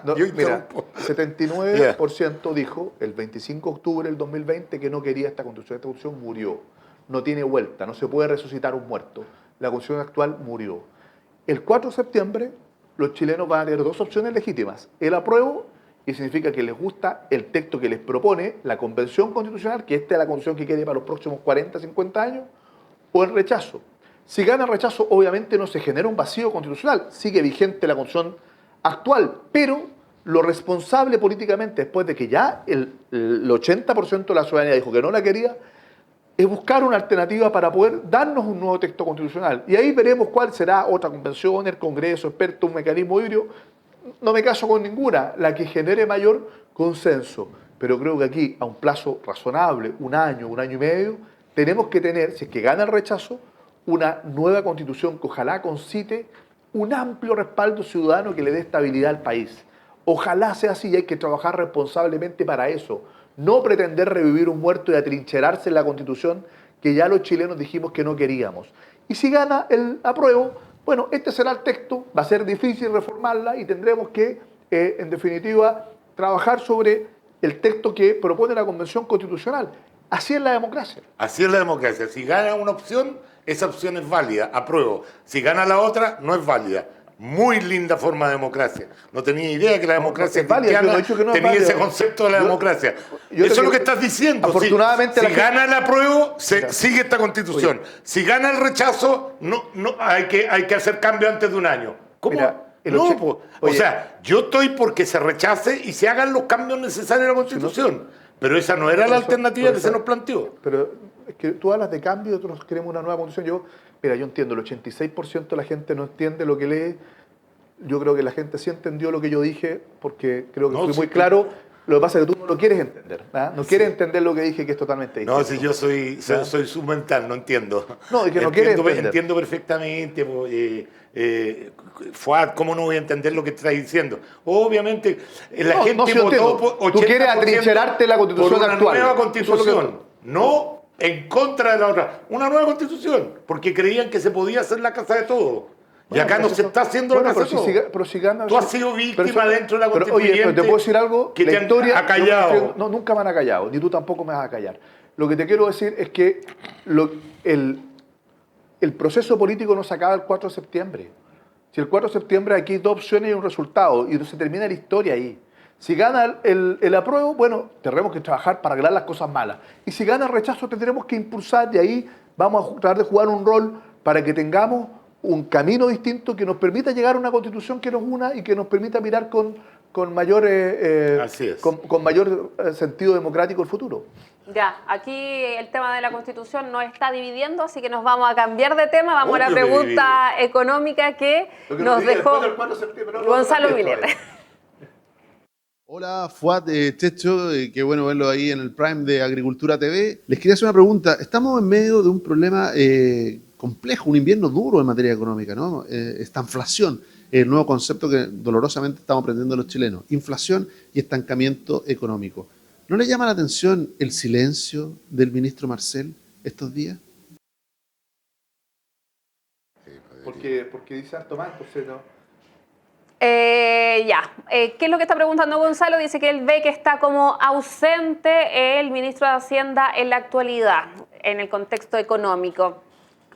No, Yo mira, interrumpo. 79% dijo el 25 de octubre del 2020 que no quería esta constitución. Esta constitución murió. No tiene vuelta. No se puede resucitar un muerto. La constitución actual murió. El 4 de septiembre los chilenos van a tener dos opciones legítimas. El apruebo, y significa que les gusta el texto que les propone la Convención Constitucional, que esta es la constitución que quede para los próximos 40, 50 años, o el rechazo. Si gana el rechazo, obviamente no se genera un vacío constitucional, sigue vigente la constitución actual, pero lo responsable políticamente, después de que ya el 80% de la ciudadanía dijo que no la quería, es buscar una alternativa para poder darnos un nuevo texto constitucional. Y ahí veremos cuál será otra convención, el Congreso, experto, un mecanismo híbrido. No me caso con ninguna, la que genere mayor consenso. Pero creo que aquí, a un plazo razonable, un año y medio, tenemos que tener, si es que gana el rechazo, una nueva constitución que ojalá concite un amplio respaldo ciudadano que le dé estabilidad al país. Ojalá sea así y hay que trabajar responsablemente para eso. No pretender revivir un muerto y atrincherarse en la constitución que ya los chilenos dijimos que no queríamos. Y si gana el apruebo, bueno, este será el texto, va a ser difícil reformarla y tendremos que, en definitiva, trabajar sobre el texto que propone la Convención Constitucional. Así es la democracia. Así es la democracia. Si gana una opción, esa opción es válida, apruebo. Si gana la otra, no es válida. Muy linda forma de democracia. No tenía idea que la democracia cristiana tenía ese concepto de la democracia. Eso es lo que estás diciendo. Afortunadamente, si gana el apruebo, sigue esta constitución. Oye. Si gana el rechazo, no hay que hacer cambio antes de un año. ¿Cómo? Mira, o sea, yo estoy porque se rechace y se hagan los cambios necesarios en la constitución. Pero esa no era la alternativa que se nos planteó. Pero es que tú hablas de cambio y otros queremos una nueva constitución. Yo entiendo, el 86% de la gente no entiende lo que lee. Yo creo que la gente sí entendió lo que yo dije porque creo que fui muy claro. Lo que pasa es que tú no lo quieres entender. No quieres entender lo que dije, que es totalmente distinto. No, si yo soy submental, no entiendo. No, es que no quieres entender. Entiendo perfectamente. Fuad, ¿cómo no voy a entender lo que estás diciendo? Obviamente, la gente votó por 80%. Tú quieres atrincherarte la constitución por una actual. Nueva constitución. No en contra de la otra. Una nueva constitución. Porque creían que se podía hacer la casa de todos. Y acá no se está haciendo la casa de todos. Pero si gana, tú has sido víctima dentro de la constituyente. Oye, pero te puedo decir algo. Que la historia ha callado. No, nunca me han acallado. Ni tú tampoco me vas a callar. Lo que te quiero decir es que el proceso político no se acaba el 4 de septiembre. Si el 4 de septiembre aquí hay dos opciones y un resultado, y se termina la historia ahí. Si gana el apruebo, bueno, tendremos que trabajar para arreglar las cosas malas. Y si gana el rechazo, tendremos que impulsar, y ahí vamos a tratar de jugar un rol para que tengamos un camino distinto que nos permita llegar a una constitución que nos una y que nos permita mirar con mayor sentido democrático el futuro. Ya, aquí el tema de la Constitución nos está dividiendo, así que nos vamos a cambiar de tema. Vamos a la pregunta económica que nos dejó Gonzalo Miller. Hola, Fuad, Checho, qué bueno verlo ahí en el Prime de Agricultura TV. Les quería hacer una pregunta. Estamos en medio de un problema complejo, un invierno duro en materia económica, ¿no? Esta inflación, el nuevo concepto que dolorosamente estamos aprendiendo los chilenos. Inflación y estancamiento económico. ¿No le llama la atención el silencio del ministro Marcel estos días? Porque dice harto mal, entonces no. ¿Qué es lo que está preguntando Gonzalo? Dice que él ve que está como ausente el ministro de Hacienda en la actualidad, en el contexto económico.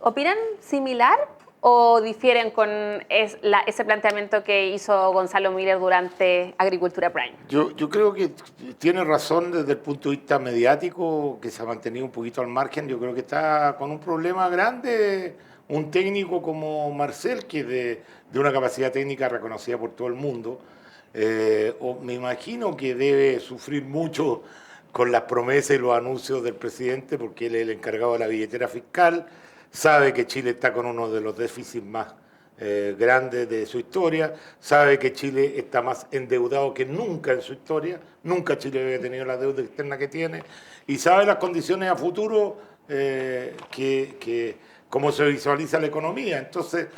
¿Opinan similar o difieren con ese planteamiento que hizo Gonzalo Miller durante Agricultura Prime? Yo creo que tiene razón desde el punto de vista mediático, que se ha mantenido un poquito al margen. Yo creo que está con un problema grande un técnico como Marcel, que es de una capacidad técnica reconocida por todo el mundo. Me imagino que debe sufrir mucho con las promesas y los anuncios del presidente, porque él es el encargado de la billetera fiscal. Sabe que Chile está con uno de los déficits más grande de su historia, sabe que Chile está más endeudado que nunca en su historia, nunca Chile había tenido la deuda externa que tiene, y sabe las condiciones a futuro cómo se visualiza la economía. Entonces,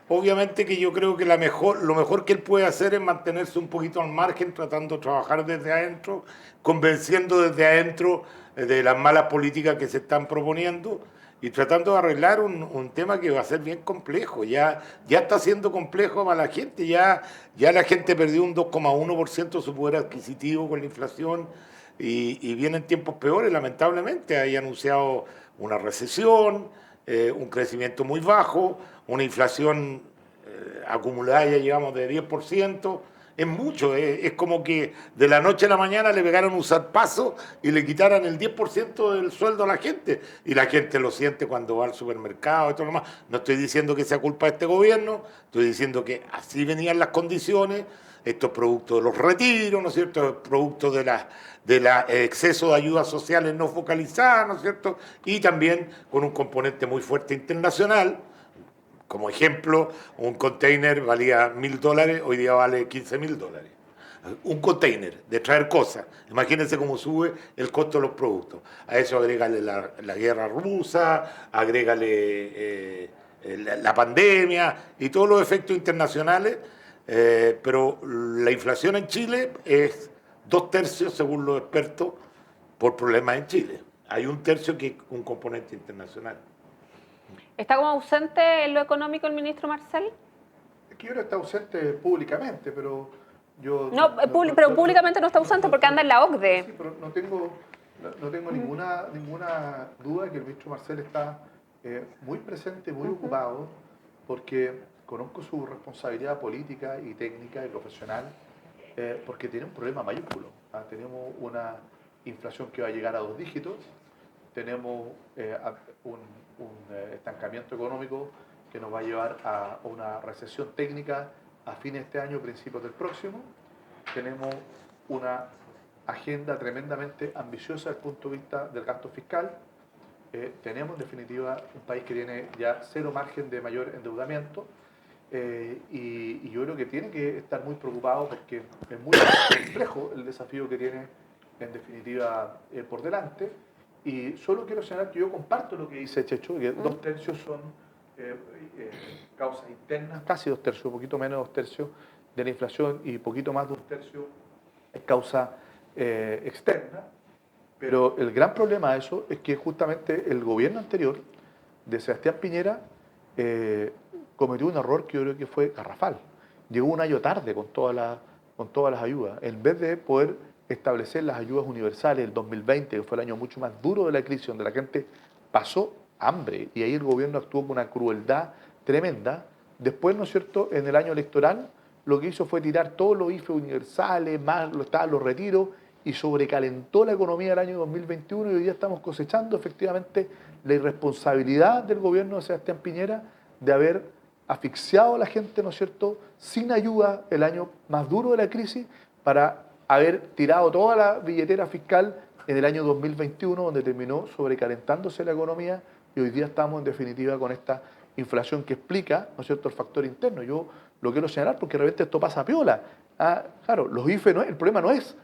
obviamente que yo creo que lo mejor que él puede hacer es mantenerse un poquito al margen, tratando de trabajar desde adentro, convenciendo desde adentro de las malas políticas que se están proponiendo y tratando de arreglar un tema que va a ser bien complejo. Ya está siendo complejo para la gente, ya la gente perdió un 2,1% de su poder adquisitivo con la inflación y vienen tiempos peores, lamentablemente. Hay anunciado una recesión, un crecimiento muy bajo, una inflación acumulada ya llevamos de 10%, es mucho, es como que de la noche a la mañana le pegaron un zarpazo y le quitaran el 10% del sueldo a la gente, y la gente lo siente cuando va al supermercado y todo lo demás. No estoy diciendo que sea culpa de este gobierno, estoy diciendo que así venían las condiciones, estos productos de los retiros, ¿no es cierto?, productos de la exceso de ayudas sociales no focalizadas, ¿no es cierto?, y también con un componente muy fuerte internacional. Como ejemplo, un container valía $1.000, hoy día vale $15.000. Un container de traer cosas. Imagínense cómo sube el costo de los productos. A eso agrégale la guerra rusa, agrégale la pandemia y todos los efectos internacionales. Pero la inflación en Chile es 2/3, según los expertos, por problemas en Chile. Hay 1/3 que es un componente internacional. ¿Está como ausente en lo económico el ministro Marcel? Es que yo no está ausente públicamente, pero yo... Pero públicamente no está ausente porque anda en la OCDE. Sí, pero no tengo ninguna duda que el ministro Marcel está muy presente, muy ocupado, porque conozco su responsabilidad política y técnica y profesional, porque tiene un problema mayúsculo. Tenemos una inflación que va a llegar a 2 dígitos, tenemos un estancamiento económico que nos va a llevar a una recesión técnica a fines de este año, principios del próximo. Tenemos una agenda tremendamente ambiciosa desde el punto de vista del gasto fiscal. Tenemos, en definitiva, un país que tiene ya 0 margen de mayor endeudamiento. Y yo creo que tiene que estar muy preocupado porque es muy complejo el desafío que tiene, en definitiva, por delante. Y solo quiero señalar que yo comparto lo que dice Checho, que 2/3 son causas internas, casi 2/3, un poquito menos de 2/3 de la inflación y poquito más de 1/3 es causa externa. Pero el gran problema de eso es que justamente el gobierno anterior de Sebastián Piñera cometió un error que yo creo que fue garrafal. Llegó un año tarde con todas las ayudas. En vez de poder establecer las ayudas universales del 2020, que fue el año mucho más duro de la crisis, donde la gente pasó hambre, y ahí el gobierno actuó con una crueldad tremenda. Después, ¿no es cierto?, en el año electoral, lo que hizo fue tirar todos los IFE universales, más los retiros, y sobrecalentó la economía del año 2021, y hoy día estamos cosechando efectivamente la irresponsabilidad del gobierno de Sebastián Piñera de haber asfixiado a la gente, ¿no es cierto?, sin ayuda el año más duro de la crisis, para haber tirado toda la billetera fiscal en el año 2021, donde terminó sobrecalentándose la economía, y hoy día estamos en definitiva con esta inflación que explica, ¿no es cierto?, el factor interno. Yo lo quiero señalar porque de repente esto pasa a piola. Claro, los IFE el problema no es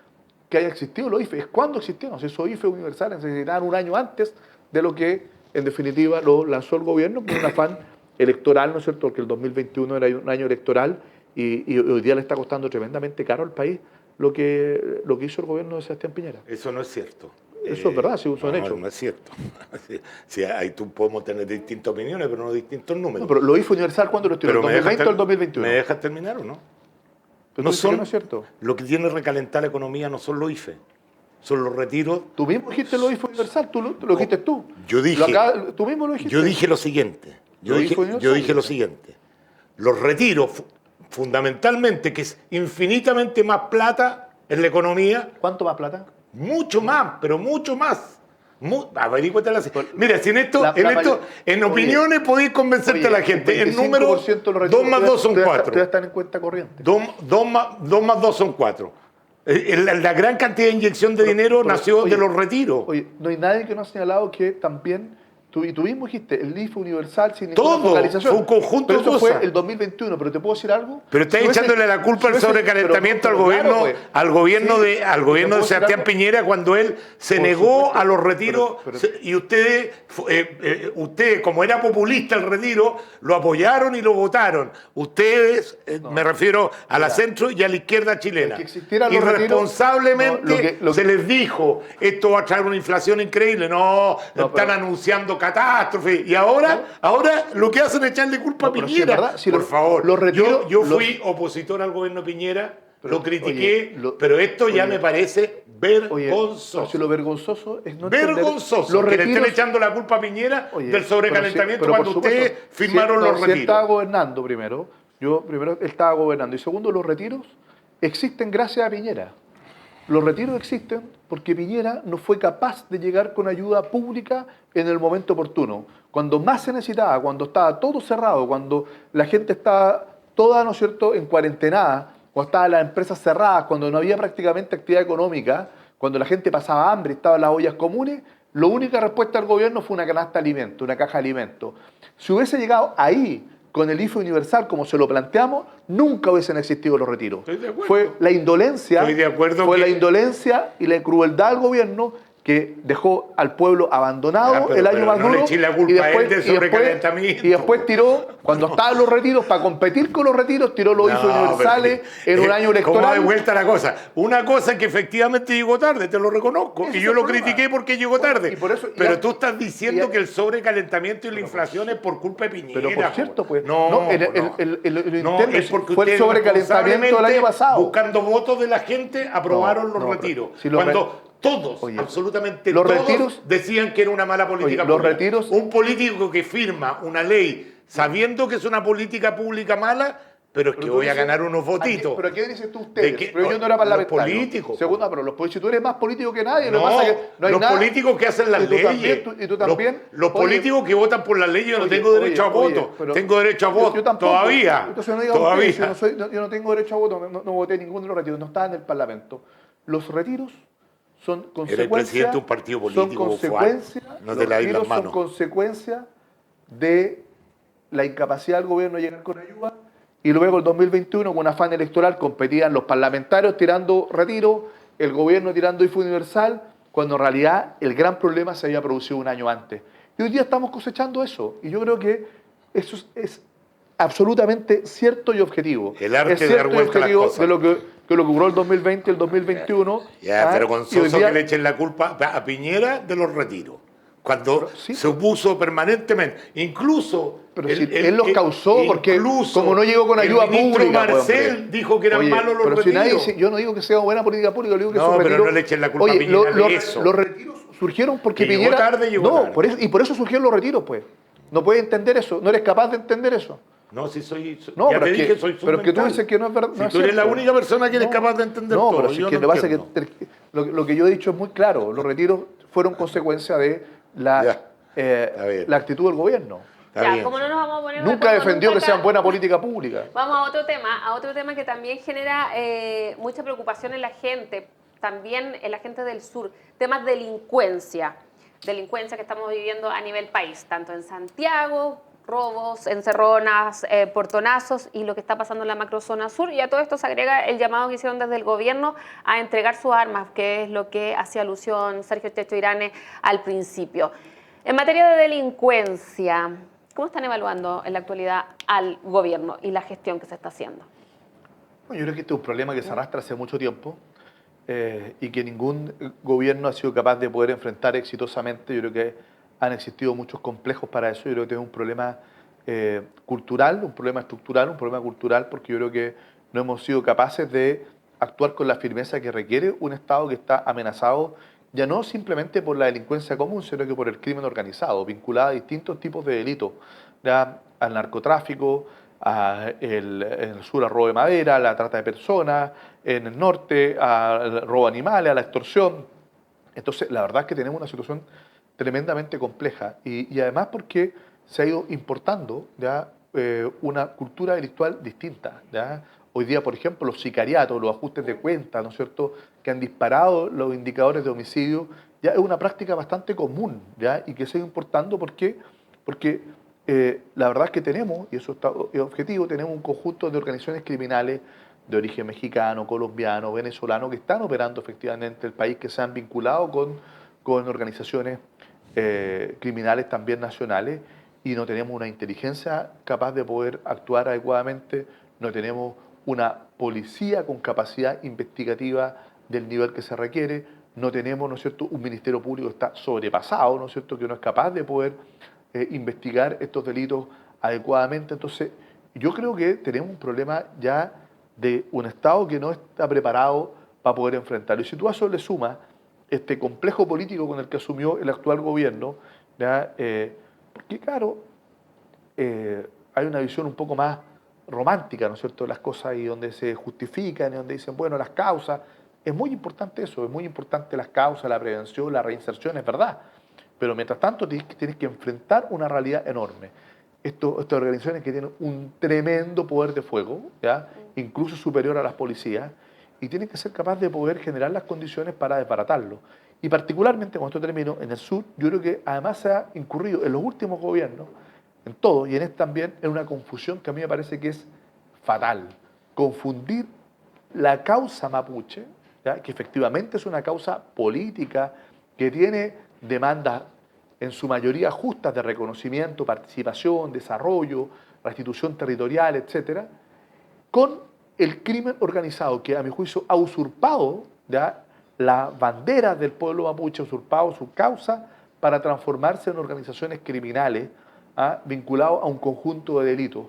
que haya existido los IFE, es cuándo existieron. Si esos IFE universales necesitaban un año antes de lo que en definitiva lo lanzó el gobierno con un afán electoral, ¿no es cierto?, porque el 2021 era un año electoral y hoy día le está costando tremendamente caro al país lo que hizo el gobierno de Sebastián Piñera. Eso no es cierto. Eso es verdad, sí, son hechos. No es cierto. Sí, ahí tú podemos tener distintas opiniones, pero no distintos números. No, pero lo IFE universal, ¿cuándo lo estudió? ¿El 2020 o el 2021? ¿Me dejas terminar o no? Pero no es cierto. Lo que tiene recalentar la economía no son los IFE, son los retiros. Tú mismo dijiste lo IFE universal, lo dijiste tú. Yo dije. Tú mismo lo dijiste. Yo dije lo siguiente. Yo dije lo siguiente. Los retiros, fundamentalmente, que es infinitamente más plata en la economía. ¿Cuánto más plata? Mucho más, pero mucho más. Averíguate la. Mira, si en opiniones podéis convencerte a la gente. El número 2 más 2 son 4. Ustedes están en cuenta corriente. 2 más 2 son 4. La gran cantidad de inyección de dinero nació de los retiros. Oye, no hay nadie que no ha señalado que también Y tú mismo dijiste, el IFE universal sin ninguna Todo, focalización. fue un conjunto pero de eso cosas. fue el 2021, pero ¿te puedo decir algo? Pero está Si hubiese- echándole la culpa al si hubiese- sobrecalentamiento pero al gobierno, claro, pues. al gobierno Sí, de, al ¿te gobierno puedo de decir Sebastián algo? Piñera cuando él se Por negó supuesto, a los retiros y ustedes, como era populista el retiro, lo apoyaron y lo votaron. Ustedes, me refiero a la centro y a la izquierda chilena. El que existieran los retiros- Irresponsablemente no, lo que- se les dijo, esto va a traer una inflación increíble. No, No, están pero- anunciando catástrofe. Y ahora lo que hacen es echarle culpa a No, pero sí, Piñera. ¿verdad? Sí, Por favor, los retiros- yo fui opositor al gobierno de Piñera, Pero, lo critiqué, oye, pero esto ya oye, me parece Oye, vergonzoso. si lo vergonzoso es no entender Vergonzoso los que le retiros. estén echando la culpa a Piñera Oye, del sobrecalentamiento pero cuando por supuesto, ustedes firmaron si él los si él estaba retiros. gobernando primero, él estaba gobernando. Y segundo, los retiros existen gracias a Piñera. Los retiros existen porque Piñera no fue capaz de llegar con ayuda pública en el momento oportuno. Cuando más se necesitaba, cuando estaba todo cerrado, cuando la gente estaba toda, ¿no es cierto?, en cuarentenada, cuando estaban las empresas cerradas, cuando no había prácticamente actividad económica, cuando la gente pasaba hambre, estaban las ollas comunes, la única respuesta del gobierno fue una canasta de alimentos, una caja de alimentos. Si hubiese llegado ahí con el IFE universal, como se lo planteamos, nunca hubiesen existido los retiros. Estoy de acuerdo. Fue la indolencia, Estoy de acuerdo fue que- la indolencia y la crueldad del gobierno que dejó al pueblo abandonado pero- el año pero más no le duro eché la culpa a él del sobrecalentamiento. y después tiró, cuando estaban los retiros, para competir con los retiros, tiró los IFE universales en un año ¿Cómo da electoral. vuelta la cosa? Una cosa es que efectivamente llegó tarde, te lo reconozco. Ese Y es yo el lo problema. critiqué porque llegó Bueno, tarde. y por eso- pero y- tú estás diciendo y- que el sobrecalentamiento y la inflación es por culpa de Piñera. Pero por cierto, pues, No, no, el no, intento es porque fue el ustedes sobrecalentamiento del año pasado. buscando votos de la gente, aprobaron No, los no, retiros. si los Cuando todos, Oye, absolutamente los todos, retiros- decían que era una mala política Oye, los pública. retiros- Un político que firma una ley sabiendo que es una política pública mala, pero es que Pero tú voy a dices- ganar unos votitos. ¿Pero qué dices tú ustedes? ¿De qué? Pero yo no era parlamentario. Los políticos. Segundo, pero si tú eres más político que nadie, lo que No, pasa es que no hay los nada. políticos que hacen las Y tú leyes. también, y tú también. Los Oye, políticos que votan por las leyes, yo no oye, tengo derecho a oye, voto. pero Tengo derecho a voto. yo tampoco. Todavía. Entonces no digan Todavía. ustedes, yo no tengo derecho a voto, no voté ninguno de los retiros, no estaba en el Parlamento. Los retiros son consecuencia. presidente de un partido político, Son consecuencia. no te los laves las retiros son manos. consecuencia de la incapacidad del gobierno de llegar con ayuda. Y luego el 2021, con afán electoral, competían los parlamentarios tirando retiro, el gobierno tirando IFE universal, cuando en realidad el gran problema se había producido un año antes. Y hoy día estamos cosechando eso. Y yo creo que eso es absolutamente cierto y objetivo. El arte es de cierto dar y vuelta a las objetivo cosas. de lo que ocurrió el 2020 y el 2021. Ya, ¿ah? vergonzoso Y hoy día- que le echen la culpa a Piñera de los retiros. Cuando sí, se opuso permanentemente. Incluso. Pero si él los causó, porque incluso como no llegó con ayuda el ministro pública. pues, Marcel hombre. dijo que eran Oye, malos los pero si retiros. nadie, yo no digo que sea buena política pública, yo digo que No, esos pero retiros. no le echen la culpa a Oye, Piñera de eso. los retiros surgieron porque Que llegó Piñera. tarde, llegó no, tarde. y por eso surgieron los retiros, pues. No puedes entender eso, no eres capaz de entender eso. No, si soy. No, ya pero te es dije, que, soy pero es que tú submental. dices que no es verdad. Si no es tú eres la cierto. única persona que eres No. capaz de entender No, todo. pero si yo es que no lo que pasa es entiendo. que lo que yo he dicho es muy claro. Los retiros fueron consecuencia de Ya, está bien. la actitud del gobierno. Está Ya, bien. como no nos vamos a poner de Nunca acuerdo defendió que nunca sean acá, buena política pública. Vamos a otro tema que también genera mucha preocupación en la gente, también en la gente del sur, temas de delincuencia que estamos viviendo a nivel país, tanto en Santiago, robos, encerronas, portonazos y lo que está pasando en la macrozona sur. Y a todo esto se agrega el llamado que hicieron desde el gobierno a entregar sus armas, que es lo que hacía alusión Sergio Checho Irane al principio. En materia de delincuencia, ¿cómo están evaluando en la actualidad al gobierno y la gestión que se está haciendo? Bueno, yo creo que este es un problema que se arrastra hace mucho tiempo y que ningún gobierno ha sido capaz de poder enfrentar exitosamente. Yo creo que han existido muchos complejos para eso. Yo creo que es un problema cultural, un problema estructural, un problema cultural, porque yo creo que no hemos sido capaces de actuar con la firmeza que requiere un Estado que está amenazado ya no simplemente por la delincuencia común, sino que por el crimen organizado, vinculado a distintos tipos de delitos, ya al narcotráfico, en el sur al robo de madera, a la trata de personas, en el norte al robo de animales, a la extorsión. Entonces, la verdad es que tenemos una situación tremendamente compleja y además porque se ha ido importando ya una cultura delictual distinta. ¿Ya? Hoy día, por ejemplo, los sicariatos, los ajustes de cuentas, ¿no es cierto?, que han disparado los indicadores de homicidio, ya es una práctica bastante común, ¿ya? Y que sigue importando porque la verdad es que tenemos, y eso es objetivo, tenemos un conjunto de organizaciones criminales de origen mexicano, colombiano, venezolano, que están operando efectivamente en el país, que se han vinculado con organizaciones criminales también nacionales, y no tenemos una inteligencia capaz de poder actuar adecuadamente, no tenemos una policía con capacidad investigativa del nivel que se requiere, no tenemos, ¿no es cierto?, un ministerio público que está sobrepasado, ¿no es cierto?, que no es capaz de poder investigar estos delitos adecuadamente. Entonces, yo creo que tenemos un problema ya de un Estado que no está preparado para poder enfrentarlo. Y si tú a eso le sumas este complejo político con el que asumió el actual gobierno, ¿ya? Porque claro, hay una visión un poco más romántica, ¿no es cierto?, de las cosas, y donde se justifican y donde dicen, bueno, las causas, es muy importante eso, es muy importante las causas, la prevención, la reinserción, es verdad, pero mientras tanto tienes que enfrentar una realidad enorme. Estas organizaciones que tienen un tremendo poder de fuego, ¿ya?, incluso superior a las policías, y tienen que ser capaces de poder generar las condiciones para desbaratarlo. Y particularmente, con esto termino, en el sur, yo creo que además se ha incurrido en los últimos gobiernos, en todo, y en este también, en una confusión que a mí me parece que es fatal. Confundir la causa mapuche, ¿ya?, que efectivamente es una causa política, que tiene demandas en su mayoría justas de reconocimiento, participación, desarrollo, restitución territorial, etcétera, con el crimen organizado, que a mi juicio ha usurpado, ¿ya?, la bandera del pueblo mapuche, ha usurpado su causa para transformarse en organizaciones criminales, vinculados a un conjunto de delitos.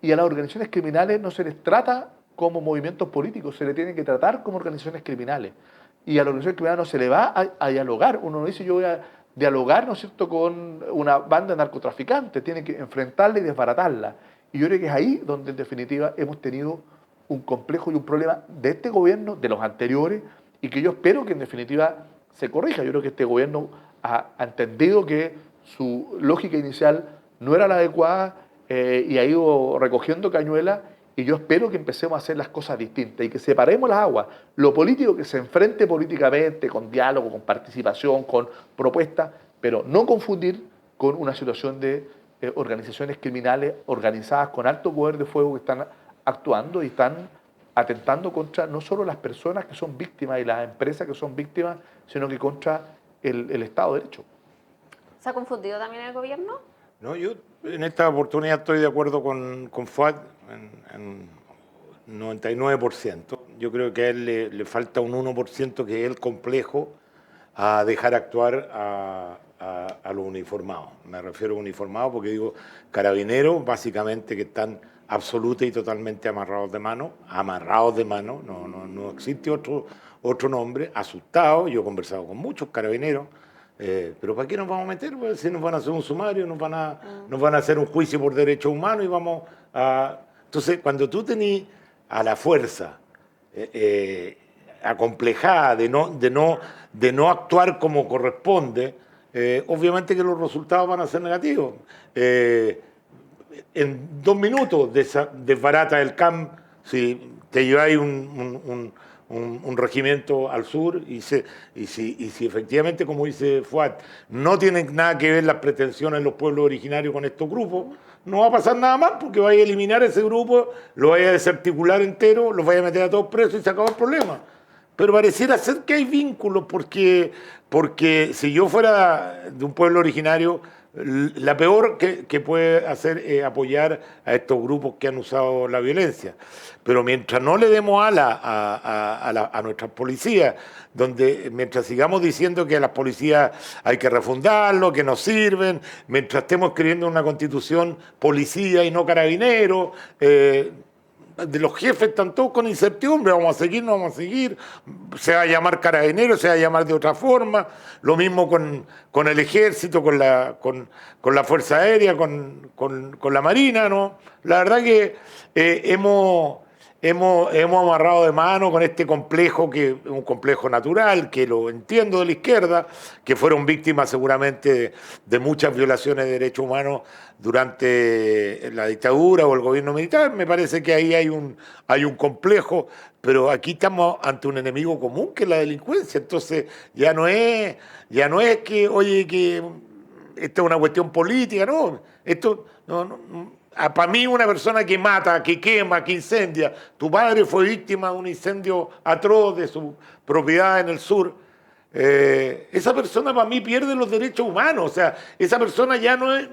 Y a las organizaciones criminales no se les trata como movimientos políticos, se les tiene que tratar como organizaciones criminales. Y a las organizaciones criminales no se le va a dialogar. Uno no dice yo voy a dialogar, ¿no es cierto?, con una banda de narcotraficantes, tiene que enfrentarla y desbaratarla. Y yo creo que es ahí donde en definitiva hemos tenido un complejo y un problema de este gobierno, de los anteriores, y que yo espero que en definitiva se corrija. Yo creo que este gobierno ha entendido que su lógica inicial no era la adecuada y ha ido recogiendo cañuelas, y yo espero que empecemos a hacer las cosas distintas y que separemos las aguas. Lo político, que se enfrente políticamente, con diálogo, con participación, con propuestas, pero no confundir con una situación de organizaciones criminales organizadas con alto poder de fuego que están actuando y están atentando contra no solo las personas que son víctimas y las empresas que son víctimas, sino que contra el Estado de Derecho. ¿Se ha confundido también el gobierno? No, yo en esta oportunidad estoy de acuerdo con Fuad en 99%. Yo creo que a él le falta un 1%, que es el complejo a dejar actuar a los uniformados. Me refiero a uniformados porque digo carabineros, básicamente, que están absoluta y totalmente amarrados de mano, no existe otro nombre, asustados. Yo he conversado con muchos carabineros, pero ¿para qué nos vamos a meter? Pues si nos van a hacer un sumario, nos van a hacer un juicio por derechos humanos y vamos a... Entonces, cuando tú tenés a la fuerza acomplejada de no actuar como corresponde, obviamente que los resultados van a ser negativos. En 2 minutos desbarata el CAM si te lleváis un regimiento al sur y si efectivamente, como dice Fuad, no tienen nada que ver las pretensiones de los pueblos originarios con estos grupos, no va a pasar nada más, porque vaya a eliminar ese grupo, lo vaya a desarticular entero, los vaya a meter a todos presos y se acabó el problema. Pero pareciera ser que hay vínculos, porque si yo fuera de un pueblo originario, la peor que puede hacer es apoyar a estos grupos que han usado la violencia. Pero mientras no le demos ala a nuestras policías, mientras sigamos diciendo que a las policías hay que refundarlo, que no sirven, mientras estemos escribiendo una constitución policía y no carabineros, de los jefes están todos con incertidumbre, vamos a seguir, no vamos a seguir, se va a llamar carabinero, se va a llamar de otra forma, lo mismo con el ejército, con la fuerza aérea, con la marina, ¿no? La verdad que hemos amarrado de mano con este complejo, que es un complejo natural, que lo entiendo de la izquierda, que fueron víctimas seguramente de muchas violaciones de derechos humanos durante la dictadura o el gobierno militar. Me parece que ahí hay un complejo, pero aquí estamos ante un enemigo común, que es la delincuencia. Entonces ya no es que, oye, que esta es una cuestión política, no. Esto para mí, una persona que mata, que quema, que incendia. Tu padre fue víctima de un incendio atroz de su propiedad en el sur. Esa persona para mí pierde los derechos humanos. O sea, esa persona ya no es...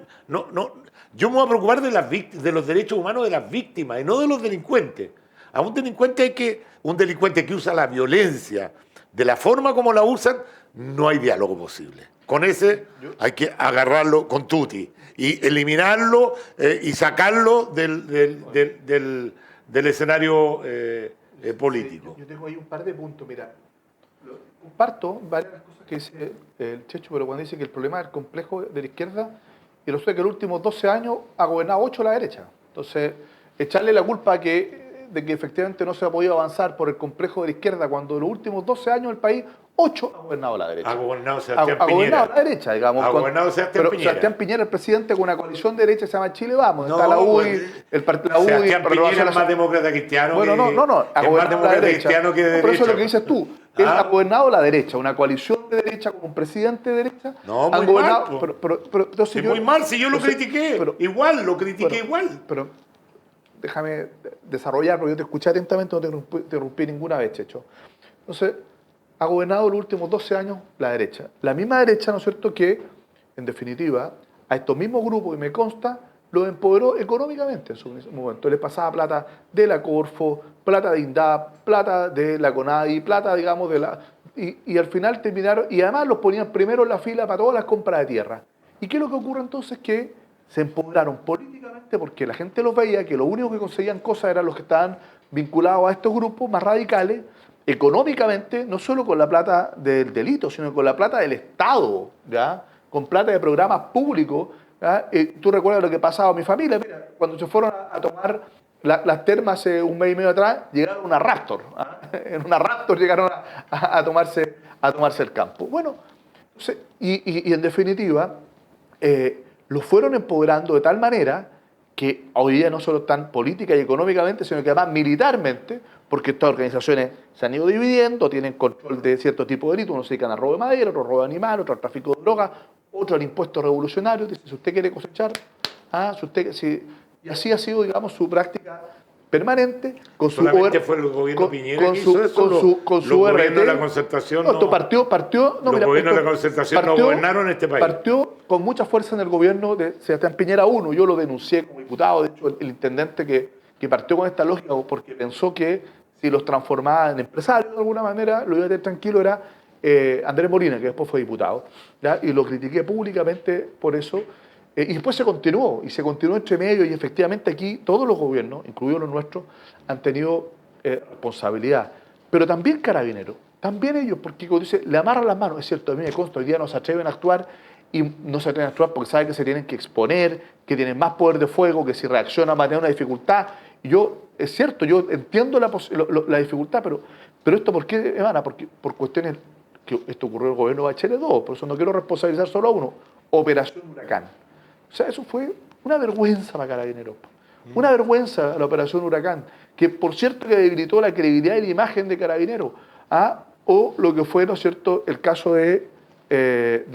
yo me voy a preocupar de los derechos humanos de las víctimas y no de los delincuentes. A un delincuente que usa la violencia de la forma como la usan, no hay diálogo posible. Con ese hay que agarrarlo con tutti y eliminarlo y sacarlo del escenario político. Sí, yo tengo ahí un par de puntos, mira. Comparto varias cosas que dice el Checho, pero cuando dice que el problema es el complejo de la izquierda, y resulta que en los últimos 12 años ha gobernado 8 la derecha. Entonces, echarle la culpa de que efectivamente no se ha podido avanzar por el complejo de la izquierda, cuando en los últimos 12 años el país, 8 ha gobernado la derecha. Ha gobernado Sebastián Ha Piñera. gobernado la derecha, digamos. Ha gobernado Sebastián Piñera. Sebastián Piñera, el presidente, con una coalición de derecha que se llama Chile Vamos. No, Está la UDI, pues, el partido UDI. Sebastián Piñera es más demócrata cristiano bueno, que... no. Ha es más demócrata cristiano que de derecha. Pero eso es lo que dices tú. Él ha gobernado la derecha, una coalición de derecha con un presidente de derecha. No, han muy gobernado, mal. pero entonces Es muy mal, si yo lo critiqué. Igual, lo critiqué igual. Pero déjame desarrollar, porque yo te escuché atentamente, no te interrumpí ninguna vez, Checho. Entonces, ha gobernado los últimos 12 años la derecha. La misma derecha, ¿no es cierto?, que, en definitiva, a estos mismos grupos, y me consta, los empoderó económicamente en su momento. Les pasaba plata de la Corfo, plata de INDAP, plata de la CONADI, plata, digamos, de la... Y al final terminaron, y además los ponían primero en la fila para todas las compras de tierra. ¿Y qué es lo que ocurre entonces? Que se empoderaron políticamente porque la gente los veía, que lo único que conseguían cosas eran los que estaban vinculados a estos grupos más radicales, económicamente, no solo con la plata del delito, sino con la plata del Estado, ¿ya? Con plata de programas públicos. ¿Ya? Tú recuerdas lo que pasaba a mi familia, mira, cuando se fueron a tomar las termas hace un mes y medio atrás, llegaron a una Raptor, ¿ah? En una Raptor llegaron a tomarse el campo. Bueno, y en definitiva, los fueron empoderando de tal manera que hoy día no solo están política y económicamente, sino que además militarmente, porque estas organizaciones se han ido dividiendo, tienen control de cierto tipo de delitos, unos se dedican al robo de madera, otros al robo de animales, otros al tráfico de drogas, otros al impuesto revolucionario. Dice, si usted quiere cosechar, y así ha sido, digamos, su práctica permanente. Con solamente fue el gobierno Piñera que hizo eso, con su los gobiernos de RT. la concertación Esto partió, los gobiernos de la concertación no gobernaron este país. Partió con mucha fuerza en el gobierno de Sebastián Piñera 1. Yo lo denuncié como diputado, de hecho el intendente que partió con esta lógica porque pensó que si los transformaba en empresarios de alguna manera, lo iba a tener tranquilo, era Andrés Molina, que después fue diputado, ¿ya? Y lo critiqué públicamente por eso. Y después se continuó entre medio, y efectivamente aquí todos los gobiernos, incluidos los nuestros, han tenido responsabilidad. Pero también Carabineros, también ellos, porque como dice, le amarran las manos. Es cierto, a mí me consta, hoy día no se atreven a actuar, y no se atreven a actuar porque saben que se tienen que exponer, que tienen más poder de fuego, que si reaccionan van a tener una dificultad. Y es cierto, yo entiendo la dificultad, pero esto ¿por qué emana? Porque por cuestiones que esto ocurrió en el gobierno de Bachelet 2, por eso no quiero responsabilizar solo a uno. Operación Huracán. O sea, eso fue una vergüenza para Carabineros. Una vergüenza la Operación Huracán, que por cierto que debilitó la credibilidad y la imagen de Carabineros. O lo que fue, ¿no es cierto?, el caso de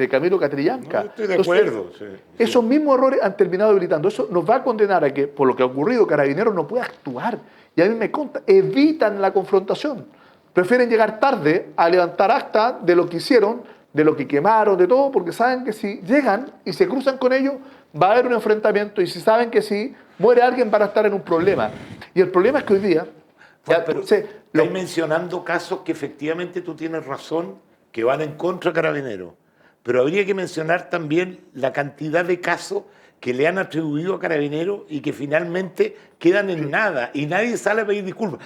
Camilo Catrillanca. No, estoy de acuerdo. Entonces, esos mismos errores han terminado debilitando. Eso nos va a condenar a que, por lo que ha ocurrido, Carabineros no puede actuar. Y a mí me consta, evitan la confrontación. Prefieren llegar tarde a levantar acta de lo que hicieron, de lo que quemaron, de todo, porque saben que si llegan y se cruzan con ellos, va a haber un enfrentamiento, y si saben que si muere alguien van a estar en un problema. Y el problema es que hoy día... Estás mencionando casos que efectivamente tú tienes razón, que van en contra de Carabineros, pero habría que mencionar también la cantidad de casos que le han atribuido a Carabineros y que finalmente quedan en nada, y nadie sale a pedir disculpas.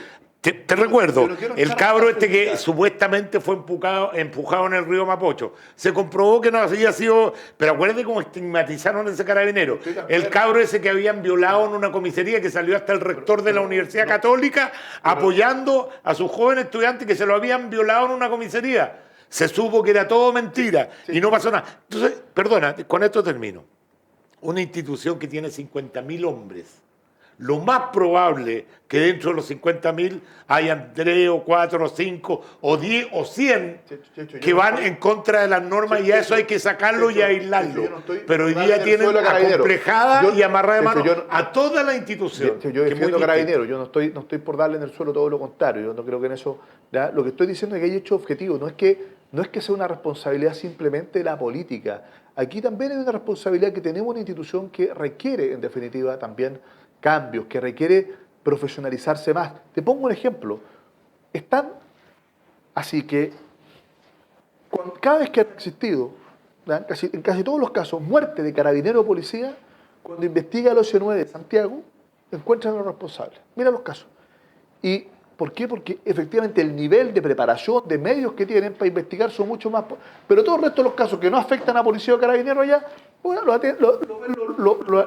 Te recuerdo, Yo no quiero el entrar cabro en este que profundidad. supuestamente fue empujado en el río Mapocho. Se comprobó que no había sido... Pero acuérdate cómo estigmatizaron a ese carabinero. Estoy de acuerdo. El cabro ese que habían violado en una comisaría, que salió hasta el rector de la Universidad Católica apoyando a sus jóvenes estudiantes que se lo habían violado en una comisaría. Se supo que era todo mentira y no pasó nada. Entonces, perdona, con esto termino. Una institución que tiene 50.000 hombres, lo más probable que dentro de los 50.000 hayan 3 o 4 o 5 o 10 o 100 Checho, que yo no van estoy- en contra de las normas y a eso hay que sacarlo y Checho, aislarlo. yo no estoy Pero hoy dando día el tienen suelo a Carabineros. acomplejada Yo- y amarrada de Checho, mano yo no- a toda la institución. Yo que es muy defiendo distinto. Carabineros, yo no estoy por darle en el suelo, todo lo contrario. Yo no creo que en eso. ¿Ya? Lo que estoy diciendo es que hay hechos objetivos, no es que sea una responsabilidad simplemente de la política. Aquí también hay una responsabilidad que tenemos una institución que requiere, en definitiva, también cambios, que requiere profesionalizarse más. Te pongo un ejemplo. Así que cada vez que ha existido, ¿ya? En casi todos los casos, muerte de carabinero o policía, cuando investiga el OC9 de Santiago, encuentran a los responsables. Mira los casos. ¿Y por qué? Porque efectivamente el nivel de preparación, de medios que tienen para investigar son mucho más... Pero todo el resto de los casos que no afectan a policía o carabinero allá, bueno,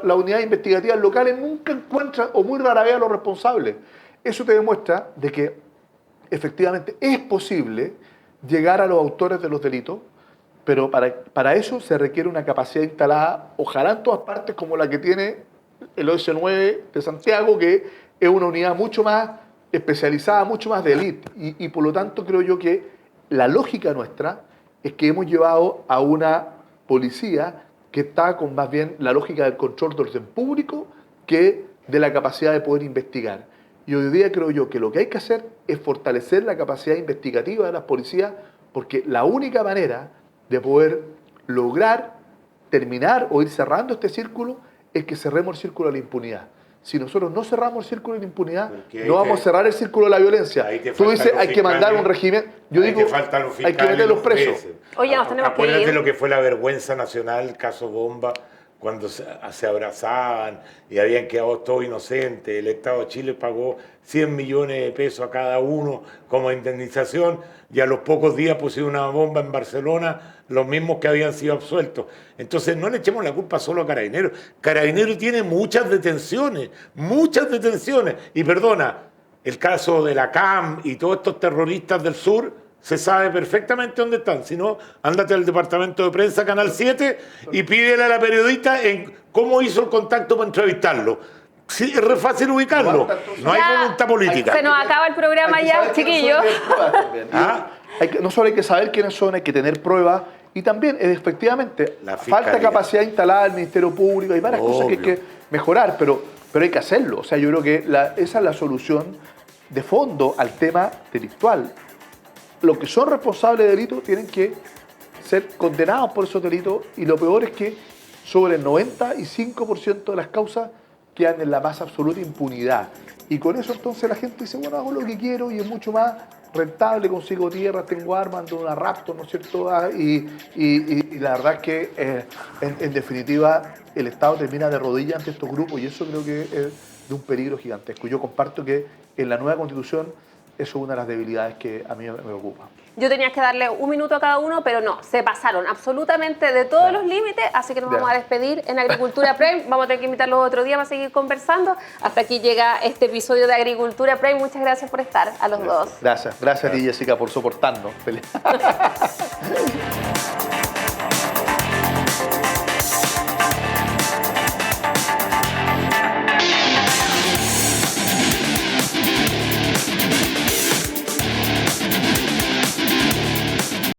la unidad investigativa locales nunca encuentra o muy rara vez a los responsables. Eso te demuestra de que efectivamente es posible llegar a los autores de los delitos, pero para eso se requiere una capacidad instalada, ojalá en todas partes, como la que tiene el OS9 de Santiago, que es una unidad mucho más especializada, mucho más de élite. Y por lo tanto creo yo que la lógica nuestra es que hemos llevado a una policía que está con más bien la lógica del control de orden público que de la capacidad de poder investigar. Y hoy día creo yo que lo que hay que hacer es fortalecer la capacidad investigativa de las policías, porque la única manera de poder lograr terminar o ir cerrando este círculo es que cerremos el círculo de la impunidad. Si nosotros no cerramos el círculo de la impunidad, no vamos a cerrar el círculo de la violencia. Tú dices, hay que mandar un régimen. Yo digo, hay que meterlos presos. Oye, nos tenemos que Acuérdate ir. lo que fue la vergüenza nacional, el caso Bomba, cuando se abrazaban y habían quedado todos inocentes. El Estado de Chile pagó 100 millones de pesos a cada uno como indemnización y a los pocos días pusieron una bomba en Barcelona, los mismos que habían sido absueltos. Entonces no le echemos la culpa solo a Carabineros. Carabineros tiene muchas detenciones. Y perdona, el caso de la CAM y todos estos terroristas del sur, se sabe perfectamente dónde están. Si no, ándate al departamento de prensa, Canal 7, y pídele a la periodista en cómo hizo el contacto para entrevistarlo. Sí, es re fácil ubicarlo. No hay Ya, voluntad política. Se nos acaba el programa ya, chiquillos. No solo hay que saber quiénes son, hay que tener pruebas. Y también, efectivamente, La falta fiscalía. capacidad instalada del Ministerio Público. Hay varias cosas que hay que mejorar, pero hay que hacerlo. O sea, yo creo que esa es la solución de fondo al tema delictual. Los que son responsables de delitos tienen que ser condenados por esos delitos y lo peor es que sobre el 95% de las causas quedan en la más absoluta impunidad. Y con eso entonces la gente dice, bueno, hago lo que quiero y es mucho más rentable, consigo tierras, tengo armas, ando en una Raptor, ¿no es cierto? Y la verdad es que en definitiva el Estado termina de rodillas ante estos grupos y eso creo que es de un peligro gigantesco. Yo comparto que en la nueva Constitución eso es una de las debilidades que a mí me ocupa. Yo tenía que darle un minuto a cada uno, pero no, se pasaron absolutamente de todos los límites, así que nos vamos a despedir en Agricultura Prime. Vamos a tener que invitarlos otro día para seguir conversando. Hasta aquí llega este episodio de Agricultura Prime. Muchas gracias por estar a los dos. Gracias a ti, Jessica, por soportarnos.